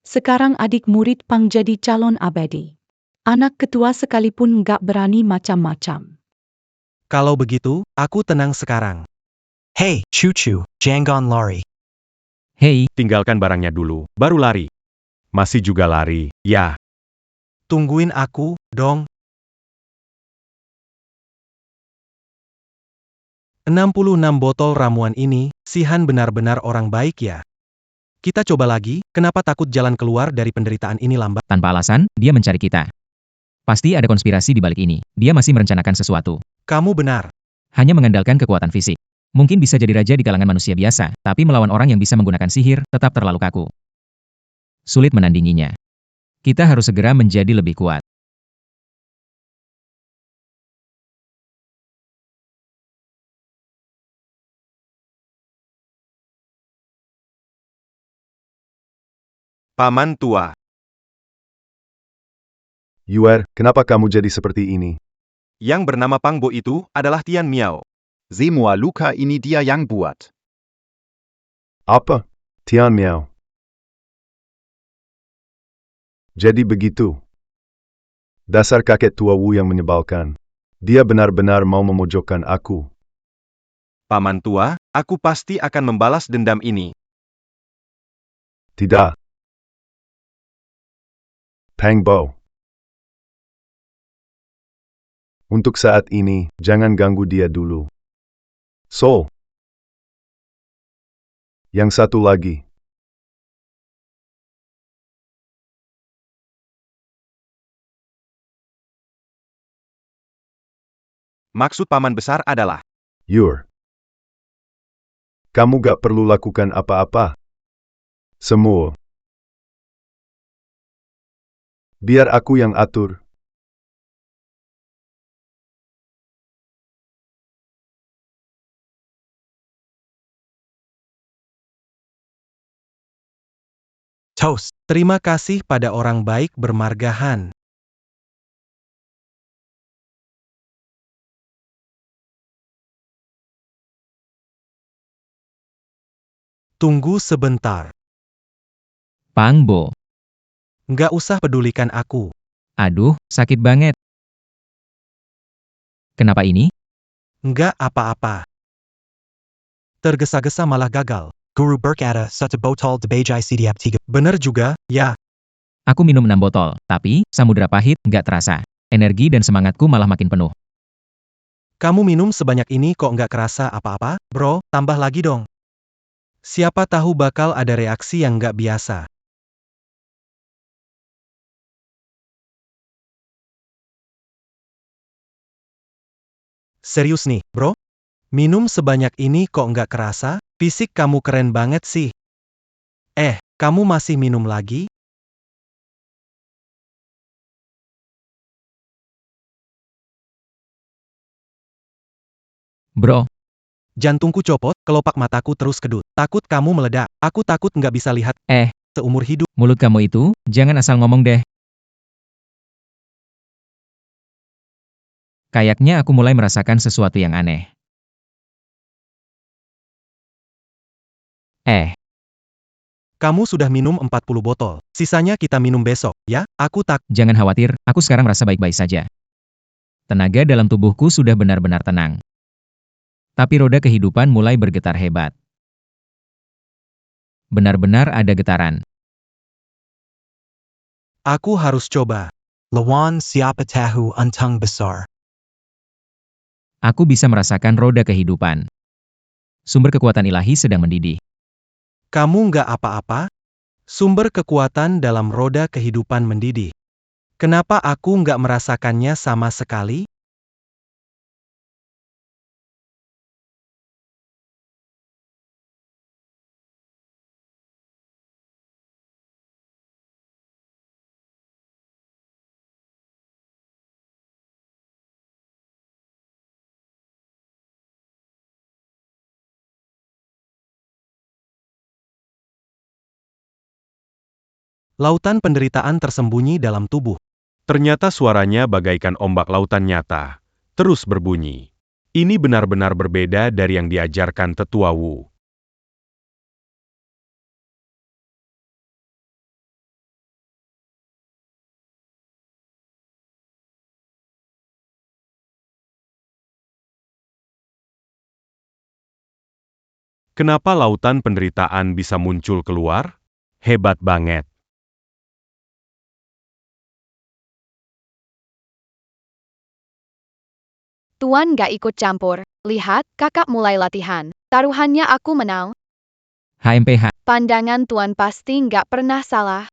Sekarang adik murid Pang jadi calon abadi. Anak ketua sekalipun nggak berani macam-macam.
Kalau begitu, aku tenang sekarang.
Hey, Chu-Chu, jangan lari.
Hei,
tinggalkan barangnya dulu, baru lari. Masih juga lari, ya.
Tungguin aku, dong. 66 botol ramuan ini, si Han benar-benar orang baik ya. Kita coba lagi, kenapa takut jalan keluar dari penderitaan ini lambat?
Tanpa alasan, dia mencari kita. Pasti ada konspirasi di balik ini. Dia masih merencanakan sesuatu.
Kamu benar.
Hanya mengandalkan kekuatan fisik. Mungkin bisa jadi raja di kalangan manusia biasa, tapi melawan orang yang bisa menggunakan sihir, tetap terlalu kaku. Sulit menandinginya. Kita harus segera menjadi lebih kuat.
Paman tua.
Yuer, kenapa kamu jadi seperti ini?
Yang bernama Pang Bo itu adalah Tian Miao.
Semua luka ini dia yang buat.
Apa? Tian Miao. Jadi begitu. Dasar kakek tua Wu yang menyebalkan. Dia benar-benar mau memojokkan aku.
Paman tua, aku pasti akan membalas dendam ini.
Tidak. Pang Bo. Untuk saat ini, jangan ganggu dia dulu. Sol. Yang satu lagi.
Maksud paman besar adalah,
Yur. Kamu gak perlu lakukan apa-apa. Semua. Biar aku yang atur.
Toast. Terima kasih pada orang baik bermarga Han. Tunggu sebentar.
Pang Bo.
Nggak usah pedulikan aku.
Aduh, sakit banget. Kenapa ini?
Nggak apa-apa. Tergesa-gesa malah gagal.
Guru berkata satu botol de bajai setiap 3.
Bener juga, ya.
Aku minum 6 botol, tapi samudra pahit nggak terasa. Energi dan semangatku malah makin penuh.
Kamu minum sebanyak ini kok nggak kerasa apa-apa, bro, tambah lagi dong. Siapa tahu bakal ada reaksi yang nggak biasa. Serius nih, bro? Minum sebanyak ini kok nggak kerasa? Fisik kamu keren banget sih. Kamu masih minum lagi?
Bro,
Jantungku copot, kelopak mataku terus kedut. Takut kamu meledak. Aku takut nggak bisa lihat seumur hidup.
mulut kamu itu, jangan asal ngomong deh. Kayaknya aku mulai merasakan sesuatu yang aneh.
Kamu sudah minum 40 botol. Sisanya kita minum besok, ya? Aku tak.
Jangan khawatir, aku sekarang merasa baik-baik saja. Tenaga dalam tubuhku sudah benar-benar tenang. Tapi roda kehidupan mulai bergetar hebat. Benar-benar ada getaran.
Aku harus coba.
Lawan siapa tahu untung besar.
Aku bisa merasakan roda kehidupan. Sumber kekuatan ilahi sedang mendidih.
Kamu nggak apa-apa? Sumber kekuatan dalam roda kehidupan mendidih. Kenapa aku nggak merasakannya sama sekali? Lautan penderitaan tersembunyi dalam tubuh.
Ternyata suaranya bagaikan ombak lautan nyata, terus berbunyi. Ini benar-benar berbeda dari yang diajarkan tetua Wu. Kenapa lautan penderitaan bisa muncul keluar? Hebat banget.
Tuan gak ikut campur. Lihat, kakak mulai latihan. Taruhannya aku menang.
HMPH.
Pandangan Tuan pasti nggak pernah salah.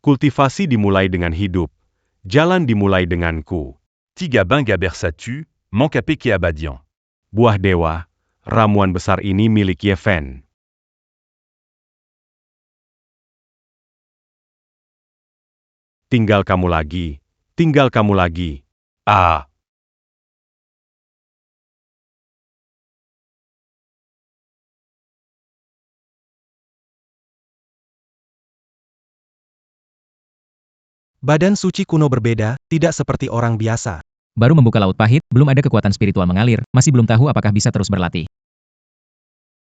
Kultivasi dimulai dengan hidup. Jalan dimulai denganku.
Tiga Benga Bersatu, Mankapeke Abadian.
Buah dewa, ramuan besar ini milik Ye Fen. Tinggal kamu lagi. Tinggal kamu lagi.
Ah,
Badan suci kuno berbeda, tidak seperti orang biasa.
Baru membuka laut pahit, belum ada kekuatan spiritual mengalir, masih belum tahu apakah bisa terus berlatih.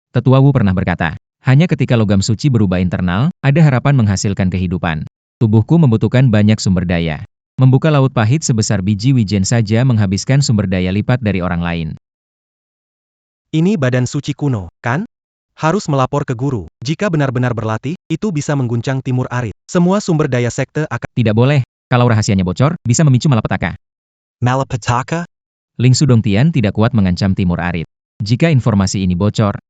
Tetua Wu pernah berkata, hanya ketika logam suci berubah internal, ada harapan menghasilkan kehidupan. Tubuhku membutuhkan banyak sumber daya. Membuka laut pahit sebesar biji wijen saja menghabiskan sumber daya lipat dari orang lain.
Ini badan suci kuno, kan? Harus melapor ke guru. Jika benar-benar berlatih, itu bisa mengguncang Timur Arid. Semua sumber daya sekte akan...
Tidak boleh. Kalau rahasianya bocor, bisa memicu malapetaka.
Malapetaka?
Ling Sudongtian tidak kuat mengancam Timur Arid. Jika informasi ini bocor,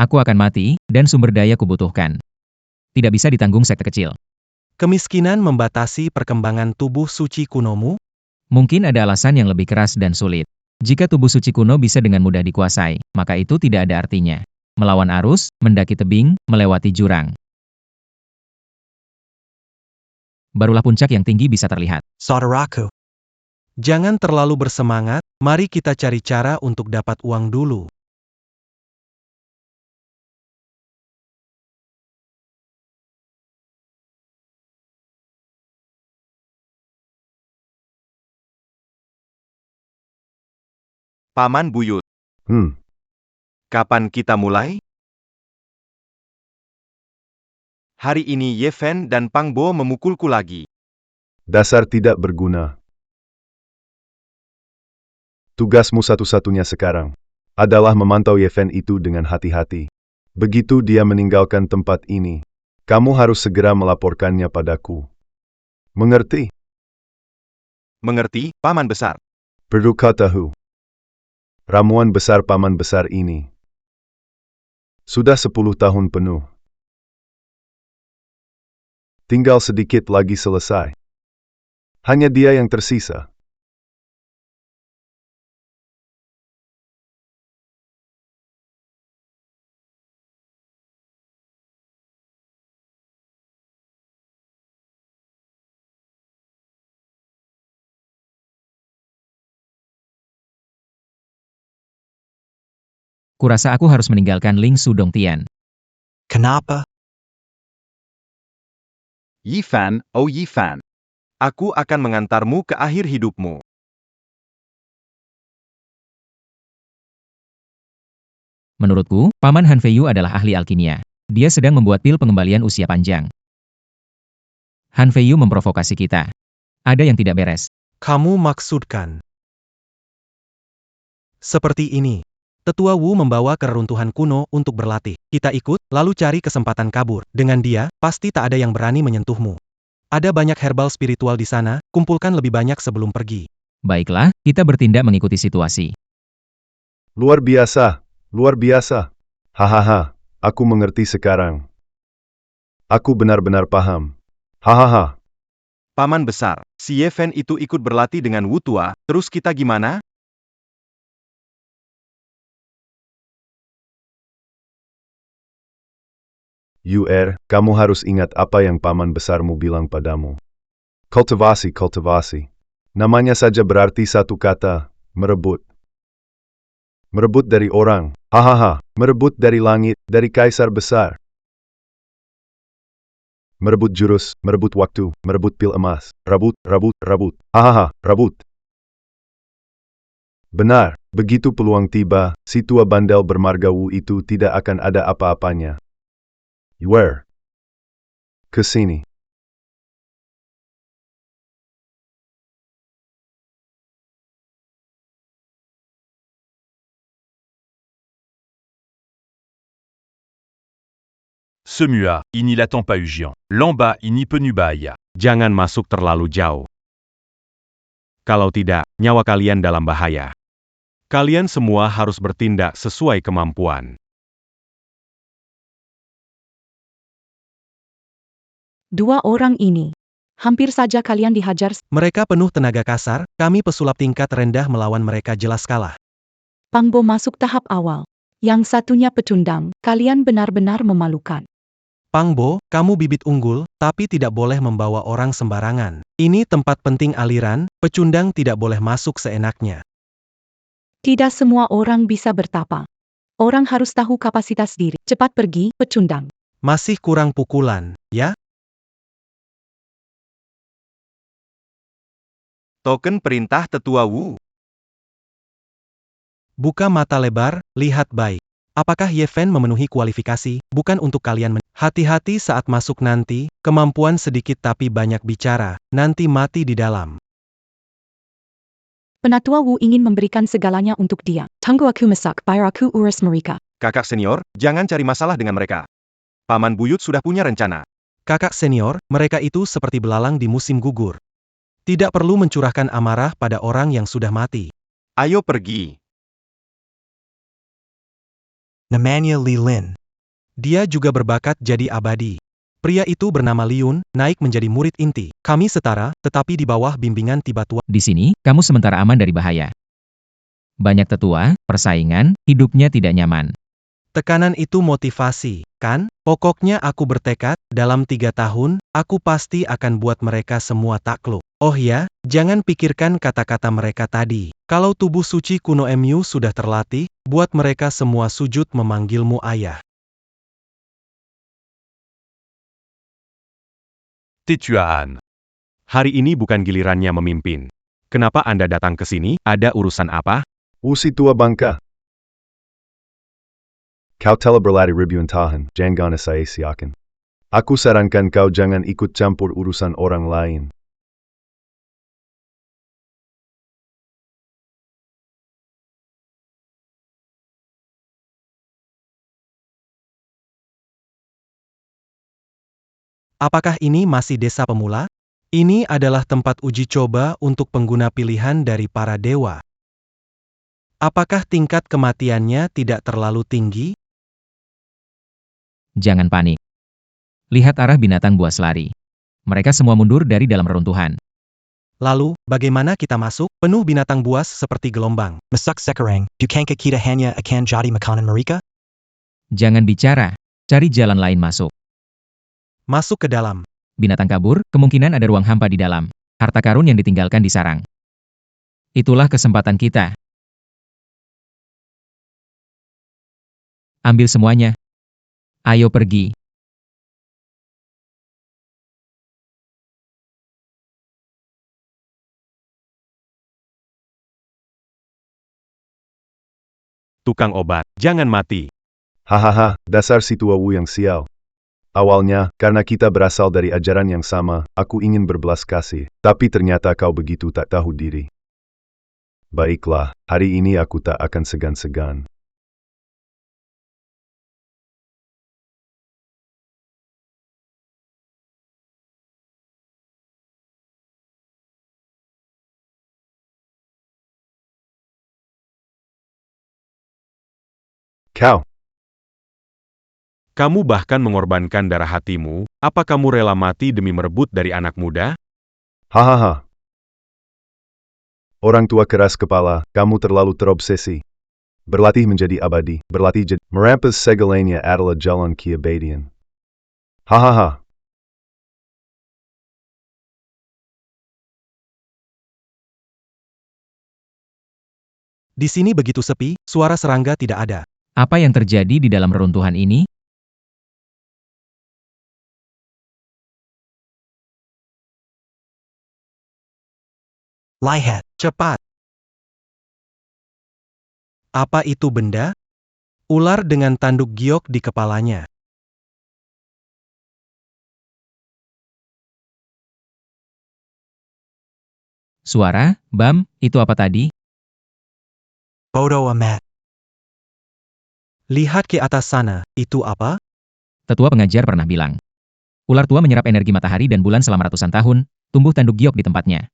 aku akan mati, dan sumber daya kubutuhkan. Tidak bisa ditanggung sekte kecil.
Kemiskinan membatasi perkembangan tubuh suci kunomu?
Mungkin ada alasan yang lebih keras dan sulit. Jika tubuh suci kuno bisa dengan mudah dikuasai, maka itu tidak ada artinya. Melawan arus, mendaki tebing, melewati jurang. Barulah puncak yang tinggi bisa terlihat.
Saudaraku.
Jangan terlalu bersemangat, mari kita cari cara untuk dapat uang dulu.
Paman Buyut, kapan kita mulai? Hari ini Ye Fen dan Pang Bo memukulku lagi.
Dasar tidak berguna. Tugasmu satu-satunya sekarang. adalah memantau Yefen itu dengan hati-hati. Begitu dia meninggalkan tempat ini, kamu harus segera melaporkannya padaku. Mengerti?
Mengerti, Paman Besar.
Perlu kau tahu. Ramuan besar Paman Besar ini sudah 10 tahun penuh. Tinggal sedikit lagi selesai. Hanya dia yang tersisa.
Kurasa aku harus meninggalkan Ling Sudongtian.
Kenapa?
Yifan, oh Yifan.
Aku akan mengantarmu ke akhir hidupmu.
Menurutku, Paman Han Feiyu adalah ahli alkimia. Dia sedang membuat pil pengembalian usia panjang. Han Feiyu memprovokasi kita. Ada yang tidak beres.
Kamu maksudkan seperti ini. Tetua Wu membawa keruntuhan kuno untuk berlatih. Kita ikut, lalu cari kesempatan kabur. Dengan dia, pasti tak ada yang berani menyentuhmu. Ada banyak herbal spiritual di sana, kumpulkan lebih banyak sebelum pergi.
Baiklah, kita bertindak mengikuti situasi.
Luar biasa, luar biasa. Hahaha, aku mengerti sekarang. Aku benar-benar paham. Hahaha.
Paman Besar, si Yefen itu ikut berlatih dengan Wu Tua, terus kita gimana?
Kamu harus ingat apa yang Paman Besarmu bilang padamu. Kultivasi, kultivasi. Namanya saja berarti satu kata, merebut. Merebut dari orang, hahaha, merebut dari langit, dari kaisar besar. Merebut jurus, merebut waktu, merebut pil emas, rabut, rabut, rabut, hahaha, rabut. Benar, begitu peluang tiba, si tua bandel bermarga Wu itu tidak akan ada apa-apanya. Ke sini.
Semua, il n'y l'attend pas Ujian. Lamba, il n'y peut nubaya.
Jangan masuk terlalu jauh. Kalau tidak, nyawa kalian dalam bahaya. Kalian semua harus bertindak sesuai kemampuan.
Dua orang ini. Hampir saja kalian dihajar.
Mereka penuh tenaga kasar, kami pesulap tingkat rendah melawan mereka jelas kalah.
Pangbo masuk tahap awal. Yang satunya pecundang, kalian benar-benar memalukan.
Pangbo, kamu bibit unggul, tapi tidak boleh membawa orang sembarangan. Ini tempat penting aliran, pecundang tidak boleh masuk seenaknya.
Tidak semua orang bisa bertapa. Orang harus tahu kapasitas diri. Cepat pergi, pecundang.
Masih kurang pukulan, ya?
Token perintah Tetua Wu.
Buka mata lebar, lihat baik. Apakah Yefen memenuhi kualifikasi? Bukan untuk kalian. Hati-hati saat masuk nanti, kemampuan sedikit tapi banyak bicara, nanti mati di dalam.
Penatua Wu ingin memberikan segalanya untuk dia. Tunggu aku masak, biar aku urus mereka.
Kakak senior, jangan cari masalah dengan mereka. Paman Buyut sudah punya rencana.
Kakak senior, mereka itu seperti belalang di musim gugur. Tidak perlu mencurahkan amarah pada orang yang sudah mati.
Ayo pergi.
Namanya Li Lin.
Dia juga berbakat jadi abadi. Pria itu bernama Liun, naik menjadi murid inti. Kami setara, tetapi di bawah bimbingan Tiba Tua.
Di sini, kamu sementara aman dari bahaya. Banyak tetua, persaingan, hidupnya tidak nyaman.
Tekanan itu motivasi, kan? Pokoknya aku bertekad, dalam 3 tahun, aku pasti akan buat mereka semua takluk. Oh ya, jangan pikirkan kata-kata mereka tadi. Kalau tubuh suci kuno MU sudah terlatih, buat mereka semua sujud memanggilmu ayah.
Tetuaan.
Hari ini bukan gilirannya memimpin. Kenapa Anda datang ke sini? Ada urusan apa?
Si tua bangka. Kau telah berlatih ribuan tahun, jangan saya siakan. Aku sarankan kau jangan ikut campur urusan orang lain.
Apakah ini masih desa pemula? Ini adalah tempat uji coba untuk pengguna pilihan dari para dewa. Apakah tingkat kematiannya tidak terlalu tinggi?
Jangan panik. Lihat arah binatang buas lari. Mereka semua mundur dari dalam reruntuhan.
Lalu, bagaimana kita masuk? Penuh binatang buas seperti gelombang.
Masuk sekarang, bukankah kita hanya akan jadi makanan mereka?
Jangan bicara. Cari jalan lain masuk.
Masuk ke dalam.
Binatang kabur, kemungkinan ada ruang hampa di dalam. Harta karun yang ditinggalkan di sarang. Itulah kesempatan kita. Ambil semuanya. Ayo pergi.
Tukang obat, jangan mati.
Hahaha, dasar si tua Wu yang sial. Awalnya, karena kita berasal dari ajaran yang sama, aku ingin berbelas kasih. Tapi ternyata kau begitu tak tahu diri. Baiklah, hari ini aku tak akan segan-segan. Kau,
Kamu bahkan mengorbankan darah hatimu, apa kamu rela mati demi merebut dari anak muda?
hahaha. Orang tua keras kepala, kamu terlalu terobsesi. Berlatih menjadi abadi, berlatih jadi merampas segalanya adalah jalan keabadian. Hahaha.
Di sini begitu sepi, suara serangga tidak ada.
Apa yang terjadi di dalam reruntuhan ini?
Lihat,
Cepat. Apa itu benda? Ular dengan tanduk giok di kepalanya.
Suara, Bam, itu apa tadi?
bodo amat.
Lihat ke atas sana, itu apa?
Tetua pengajar pernah bilang. Ular tua menyerap energi matahari dan bulan selama ratusan tahun, tumbuh tanduk giok di tempatnya.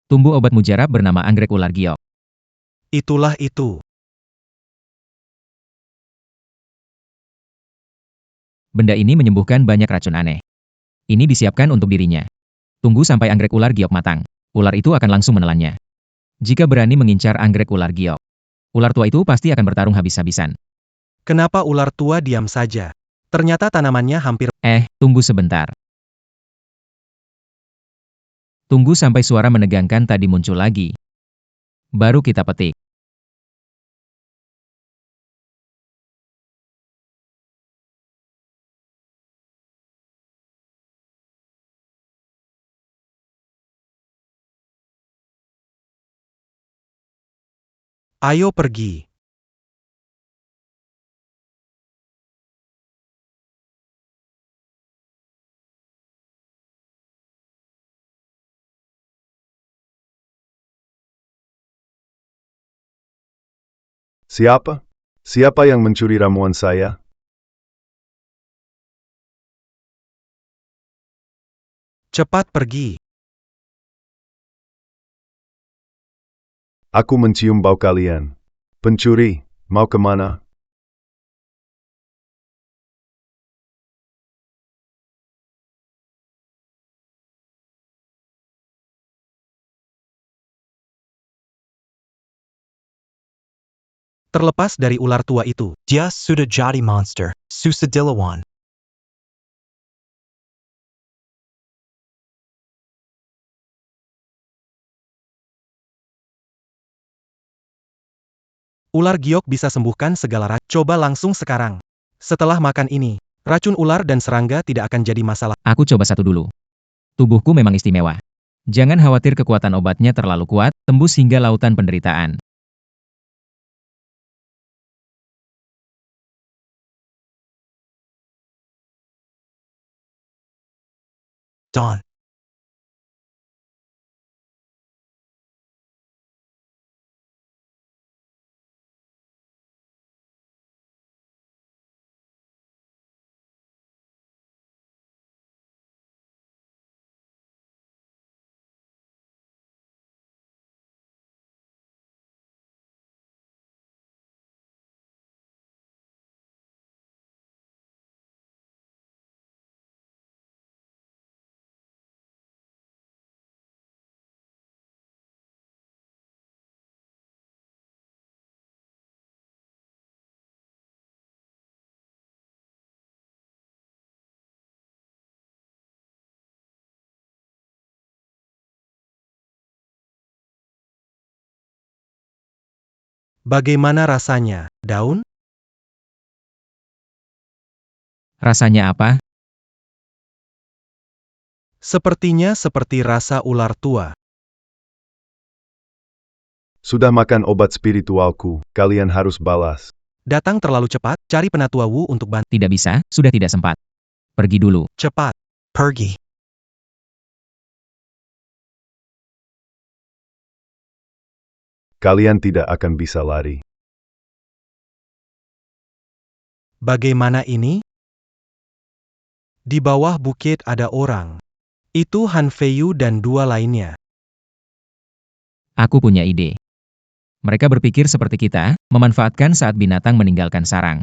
Tumbuh obat mujarab bernama anggrek ular giok.
Itulah itu.
Benda ini menyembuhkan banyak racun aneh. Ini disiapkan untuk dirinya. Tunggu sampai anggrek ular giok matang. Ular itu akan langsung menelannya. Jika berani mengincar anggrek ular giok, ular tua itu pasti akan bertarung habis-habisan.
Kenapa ular tua diam saja? Ternyata tanamannya hampir...
Tunggu sebentar. Tunggu sampai suara menegangkan tadi muncul lagi. Baru kita petik.
Ayo pergi.
Siapa? Siapa yang mencuri ramuan saya?
Cepat pergi.
Aku mencium bau kalian. Pencuri, mau kemana?
Terlepas dari ular tua itu,
Dia sudah jadi monster. Susah dilawan.
ular giok bisa sembuhkan segala racun. Coba langsung sekarang. Setelah makan ini, racun ular dan serangga tidak akan jadi masalah.
Aku coba satu dulu. Tubuhku memang istimewa. Jangan khawatir kekuatan obatnya terlalu kuat, tembus hingga lautan penderitaan.
Dawn.
Bagaimana rasanya, daun?
Rasanya apa?
Sepertinya seperti rasa ular tua.
Sudah makan obat spiritualku, kalian harus balas.
Datang terlalu cepat, cari penatua Wu untuk bantu.
Tidak bisa, sudah tidak sempat. Pergi dulu.
Cepat.
Pergi.
Kalian tidak akan bisa lari.
Bagaimana ini? Di bawah bukit ada orang. Itu Han Feiyu dan dua lainnya.
Aku punya ide. Mereka berpikir seperti kita, memanfaatkan saat binatang meninggalkan sarang.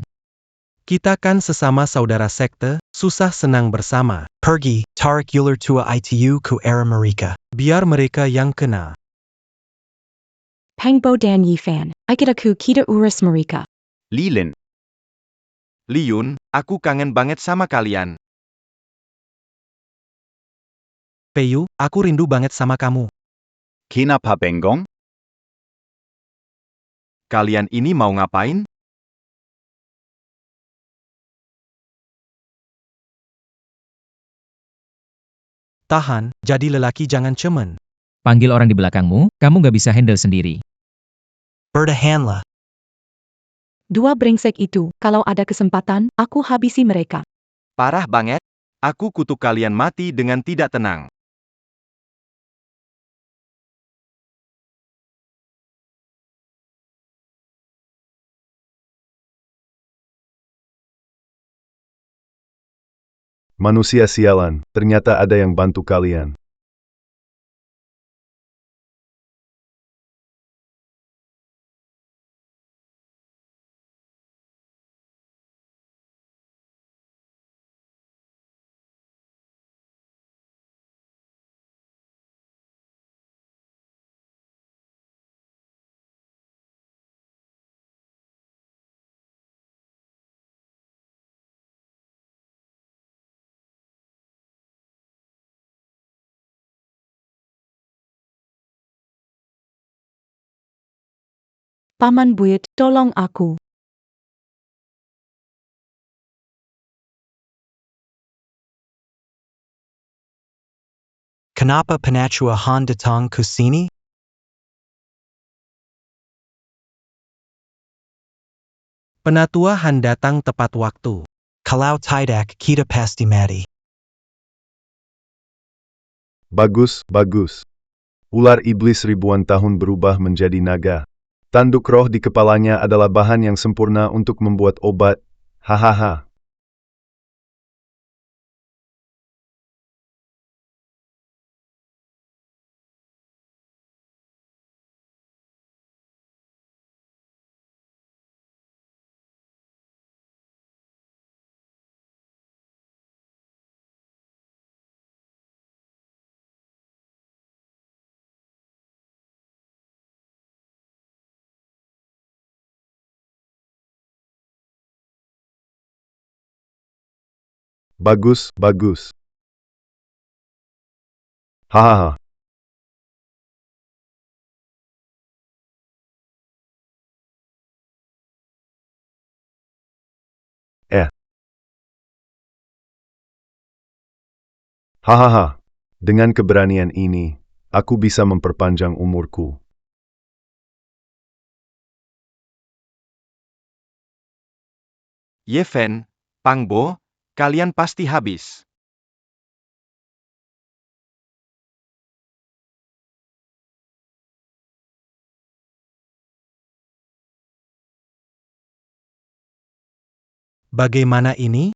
Kita kan sesama saudara sekte, susah senang bersama.
Pergi, tarik ular tua itu ku arah mereka.
Biar mereka yang kena.
Pangbo dan Yifan, ikitaku kita urus mereka.
Lilin. Liyun, aku kangen banget sama kalian.
Feiyu, aku rindu banget sama kamu.
Kenapa bengong?
Kalian ini mau ngapain?
Tahan, jadi lelaki jangan cemen.
Panggil orang di belakangmu, kamu gak bisa handle sendiri.
Bertahanlah.
Dua brengsek itu, kalau ada kesempatan, aku habisi mereka.
Parah banget. Aku kutuk kalian mati dengan tidak tenang.
Manusia sialan, ternyata ada yang bantu kalian.
Paman Buyut, tolong aku.
Kenapa penatua Han datang ke sini?
Penatua Han datang tepat waktu.
Kalau tidak, kita pasti mati.
Bagus, bagus. Ular iblis ribuan tahun berubah menjadi naga. Tanduk roh di kepalanya adalah bahan yang sempurna untuk membuat obat. Hahaha. Bagus, bagus. Hahaha. Hahaha. Dengan keberanian ini, aku bisa memperpanjang umurku.
Yefen, Pangbo, kalian pasti habis.
Bagaimana ini?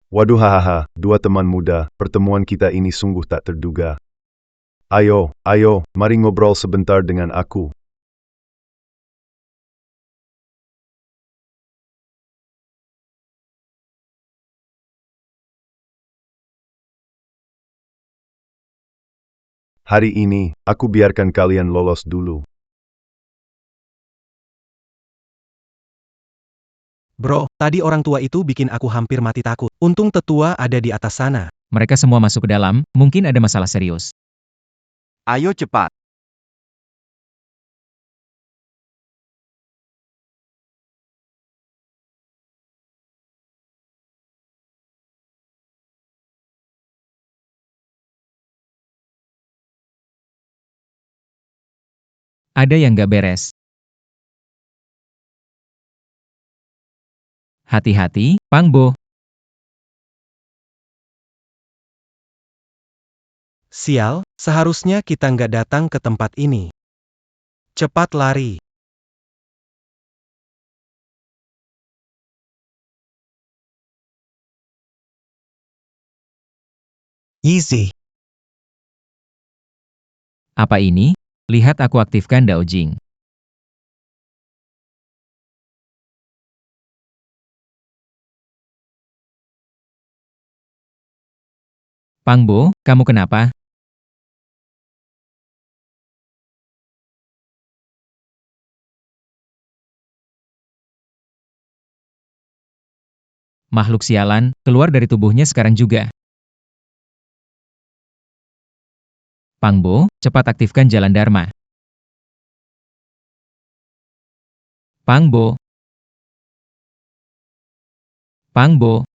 Waduh hahaha, dua teman muda, pertemuan kita ini sungguh tak terduga. Ayo, ayo, mari ngobrol sebentar dengan aku. Hari ini, aku biarkan kalian lolos dulu.
Bro, tadi orang tua itu bikin aku hampir mati takut. Untung tetua ada di atas sana.
Mereka semua masuk ke dalam, mungkin ada masalah serius.
Ayo cepat.
Ada yang gak beres. Hati-hati, Pangbo.
Sial, seharusnya kita nggak datang ke tempat ini. Cepat lari.
Easy.
Apa ini? Lihat aku aktifkan Daojing. Pangbo, kamu kenapa? Makhluk sialan, keluar dari tubuhnya sekarang juga. Pangbo, cepat aktifkan jalan Dharma. Pangbo. Pangbo.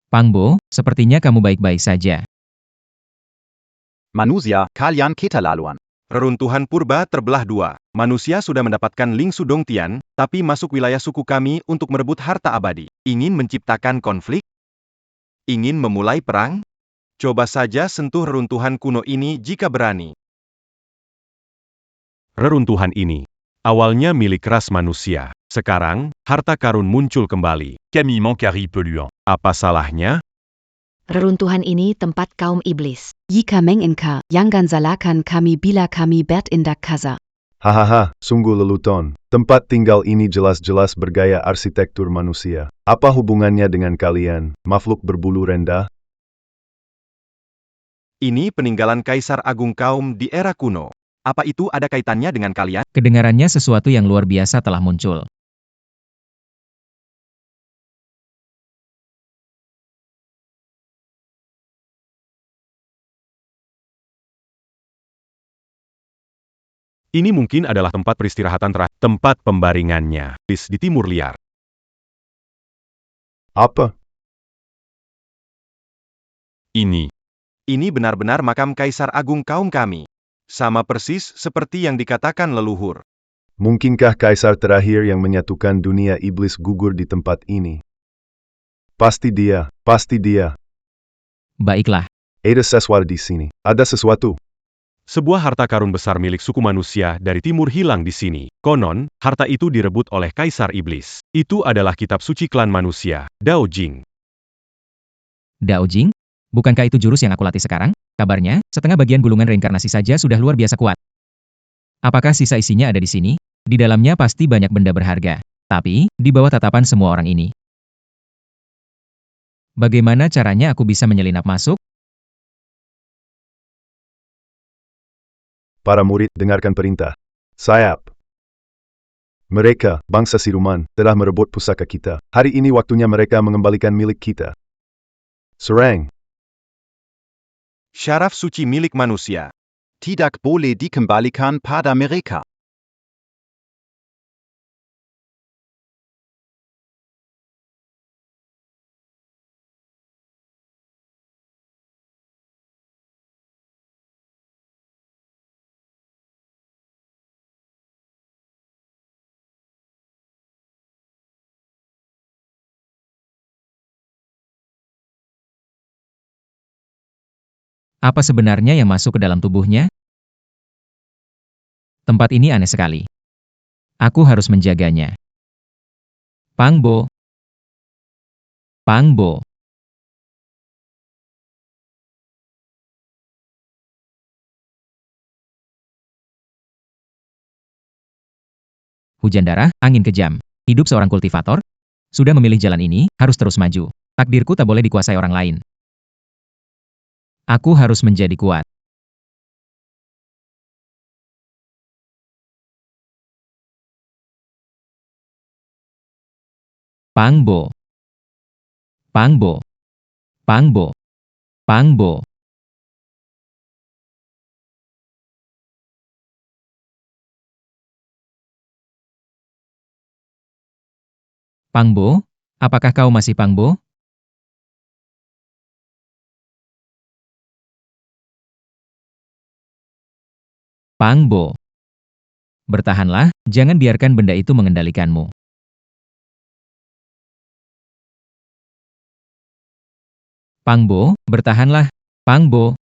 Pangbo, sepertinya kamu baik-baik saja.
Manusia, kalian keterlaluan.
Reruntuhan purba terbelah dua. Manusia sudah mendapatkan Ling Sudong Tian, tapi masuk wilayah suku kami untuk merebut harta abadi. Ingin menciptakan konflik? Ingin memulai perang? Coba saja sentuh reruntuhan kuno ini jika berani.
Reruntuhan ini awalnya milik ras manusia. Sekarang, harta karun muncul kembali.
Camille Mancari polluant.
Apa salahnya?
Reruntuhan ini tempat kaum iblis.
Jika menginka, jangan salahkan kami bila kami bertindak kasar.
Hahaha, sungguh leluton. Tempat tinggal ini jelas-jelas bergaya arsitektur manusia. Apa hubungannya dengan kalian, makhluk berbulu rendah?
Ini peninggalan Kaisar Agung kaum di era kuno. Apa itu ada kaitannya dengan kalian?
Kedengarannya sesuatu yang luar biasa telah muncul.
Ini mungkin adalah tempat peristirahatan terakhir, tempat pembaringannya, di Timur Liar.
Apa?
Ini.
Ini benar-benar makam Kaisar Agung kaum kami. Sama persis seperti yang dikatakan leluhur.
Mungkinkah kaisar terakhir yang menyatukan dunia iblis gugur di tempat ini? Pasti dia, pasti dia.
Baiklah.
Ada sesuatu di sini. Ada sesuatu.
Sebuah harta karun besar milik suku manusia dari timur hilang di sini. Konon, harta itu direbut oleh Kaisar Iblis. Itu adalah kitab suci klan manusia, Daojing.
Daojing? Bukankah itu jurus yang aku latih sekarang? Kabarnya, setengah bagian gulungan reinkarnasi saja sudah luar biasa kuat. Apakah sisa isinya ada di sini? Di dalamnya pasti banyak benda berharga. Tapi, di bawah tatapan semua orang ini. Bagaimana caranya aku bisa menyelinap masuk?
Para murid, dengarkan perintah. Sayap. Mereka, bangsa siluman, telah merebut pusaka kita. Hari ini waktunya mereka mengembalikan milik kita. Serang.
Syaraf suci milik manusia.
Tidak boleh dikembalikan pada mereka.
Apa sebenarnya yang masuk ke dalam tubuhnya? Tempat ini aneh sekali. Aku harus menjaganya. Pangbo. Pangbo. Hujan darah, angin kejam. Hidup seorang kultivator? Sudah memilih jalan ini, harus terus maju. Takdirku tak boleh dikuasai orang lain. Aku harus menjadi kuat. Pangbo. Pangbo. Pangbo. Pangbo. Pangbo, apakah kau masih Pangbo? Pangbo. Bertahanlah, jangan biarkan benda itu mengendalikanmu. Pangbo, bertahanlah. Pangbo.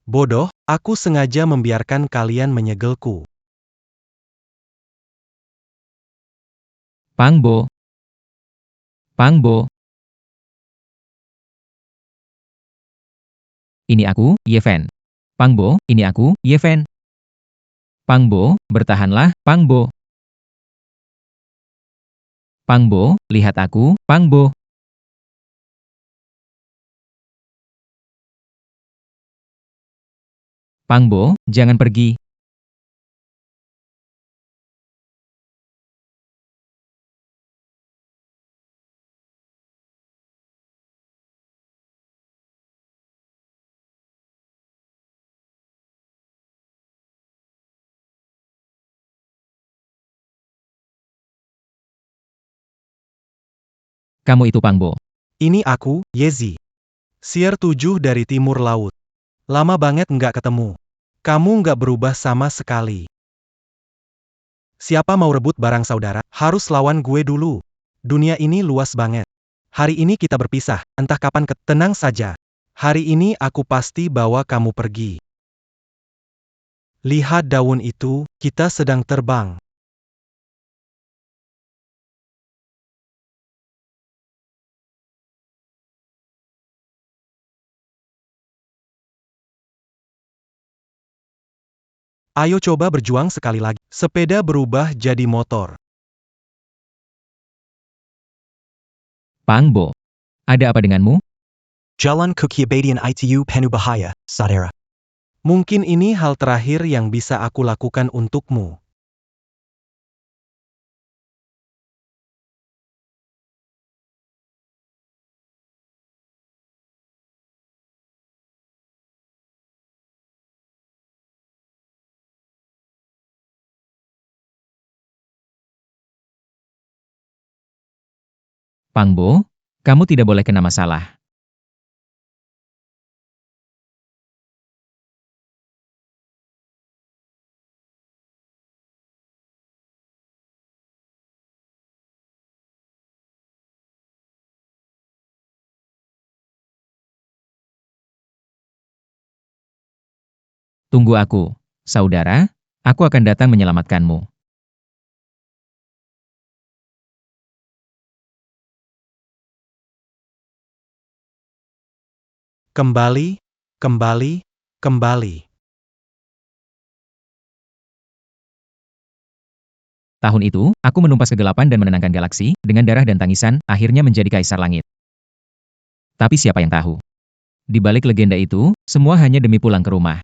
Bodoh, aku sengaja membiarkan kalian menyegelku.
Pangbo. Pangbo. Ini aku, Ye Fan. Pangbo, ini aku, Ye Fan. Pangbo, bertahanlah, Pangbo. Pangbo, lihat aku, Pangbo. Pangbo, jangan pergi. Kamu itu Pangbo.
Ini aku, Yezi. Siar 7 dari timur laut. Lama banget nggak ketemu. Kamu nggak berubah sama sekali. Siapa mau rebut barang saudara, harus lawan gue dulu. Dunia ini luas banget. Hari ini kita berpisah, entah kapan tenang saja. Hari ini aku pasti bawa kamu pergi. Lihat daun itu, kita sedang terbang. Ayo coba berjuang sekali lagi. Sepeda berubah jadi motor.
Pangbo. Ada apa denganmu?
Jalan Kukiabadian itu penuh bahaya, saudara.
Mungkin ini hal terakhir yang bisa aku lakukan untukmu.
Pangbo, kamu tidak boleh kena masalah. Tunggu aku, saudara. Aku akan datang menyelamatkanmu.
Kembali, kembali, kembali.
Tahun itu, aku menumpas kegelapan dan menenangkan galaksi, dengan darah dan tangisan, akhirnya menjadi kaisar langit. Tapi siapa yang tahu? Di balik legenda itu, semua hanya demi pulang ke rumah.